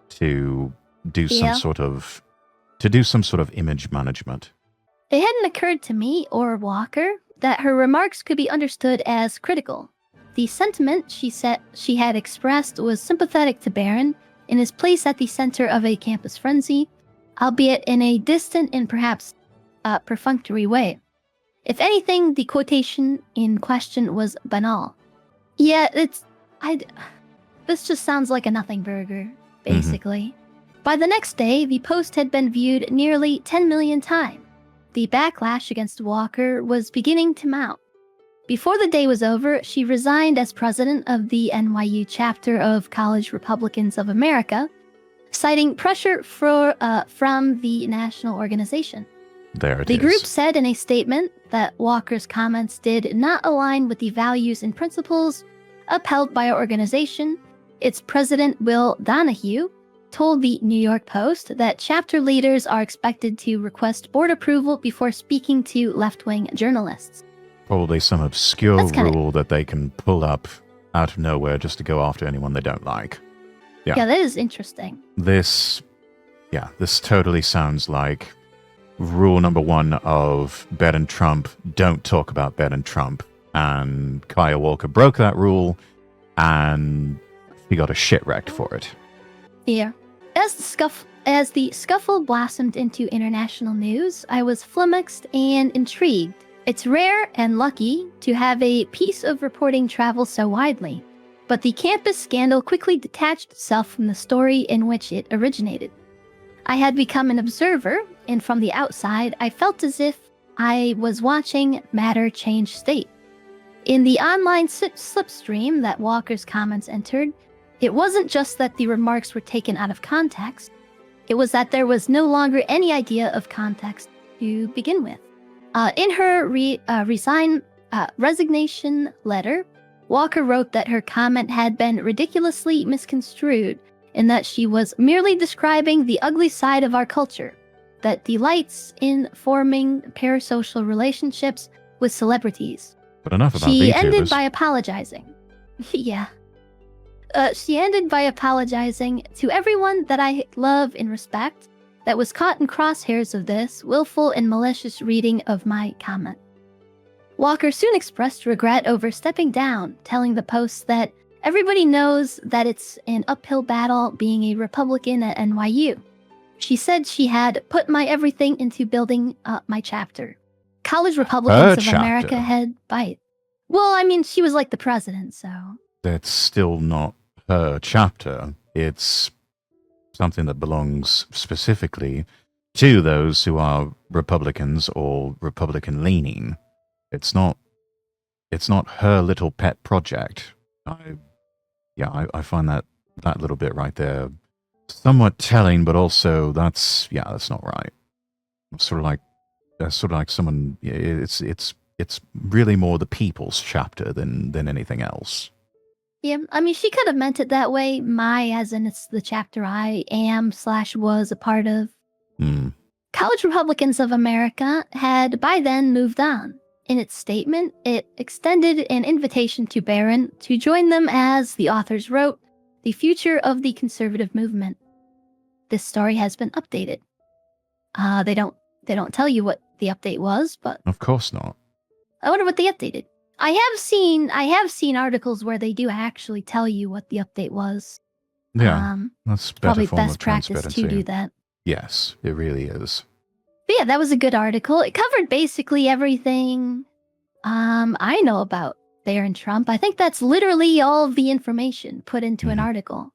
to do some sort of image management. It hadn't occurred to me or Walker that her remarks could be understood as critical. The sentiment she had expressed was sympathetic to Barron in his place at the center of a campus frenzy, albeit in a distant and perhaps perfunctory way. If anything, the quotation in question was banal. Yeah, this just sounds like a nothing burger, basically. By the next day, the post had been viewed nearly 10 million times. The backlash against Walker was beginning to mount. Before the day was over, she resigned as president of the NYU chapter of College Republicans of America, citing pressure from the national organization. The group said in a statement that Walker's comments did not align with the values and principles upheld by our organization. Its president, Will Donahue, told the New York Post that chapter leaders are expected to request board approval before speaking to left-wing journalists. Probably some obscure rule that they can pull up out of nowhere just to go after anyone they don't like. Yeah, that is interesting. This totally sounds like rule number one of Ben and Trump, don't talk about Ben and Trump. And Kaya Walker broke that rule and he got a shit wrecked for it. Yeah. As the scuffle blossomed into international news, I was flummoxed and intrigued. It's rare and lucky to have a piece of reporting travel so widely, but the campus scandal quickly detached itself from the story in which it originated. I had become an observer, and from the outside, I felt as if I was watching matter change state. In the online slipstream that Walker's comments entered, it wasn't just that the remarks were taken out of context, it was that there was no longer any idea of context to begin with. In her resignation letter, Walker wrote that her comment had been ridiculously misconstrued and that she was merely describing the ugly side of our culture that delights in forming parasocial relationships with celebrities. But enough about She VTubers. ended by apologizing. Yeah. She ended by apologizing to everyone that I love and respect that was caught in crosshairs of this willful and malicious reading of my comment. Walker soon expressed regret over stepping down, telling the Post that everybody knows that it's an uphill battle being a Republican at NYU. She said she had put my everything into building my chapter. College Republicans of America had bite. Well, I mean, she was like the president, so... That's still not her chapter. It's something that belongs specifically to those who are Republicans or Republican-leaning. It's not her little pet project. I find that little bit right there somewhat telling, but also that's not right. Sort of like someone. It's really more the people's chapter than anything else. Yeah, I mean, she could have meant it that way. My, as in it's the chapter I am/was a part of. College Republicans of America had by then moved on. In its statement, it extended an invitation to Barron to join them as, the authors wrote, the future of the conservative movement. This story has been updated. They don't tell you what the update was, but... Of course not. I wonder what they updated. I have seen articles where they do actually tell you what the update was. Yeah, that's probably form best of practice to do that. Yes, it really is. But yeah, that was a good article. It covered basically everything I know about Barron Trump. I think that's literally all of the information put into an article.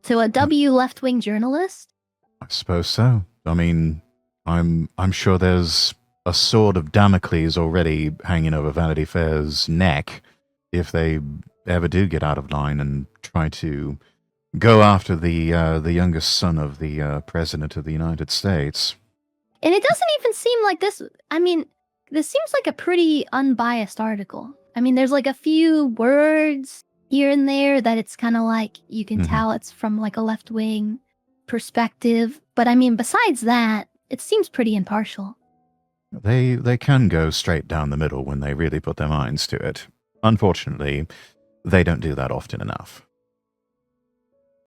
To a left-wing journalist? I suppose so. I mean, I'm sure there's a sword of Damocles already hanging over Vanity Fair's neck if they ever do get out of line and try to go after the youngest son of the President of the United States. And it doesn't even seem like this... I mean, this seems like a pretty unbiased article. I mean, there's like a few words here and there that it's kind of like you can tell it's from like a left-wing perspective. But I mean, besides that, it seems pretty impartial. They can go straight down the middle when they really put their minds to it. Unfortunately, they don't do that often enough.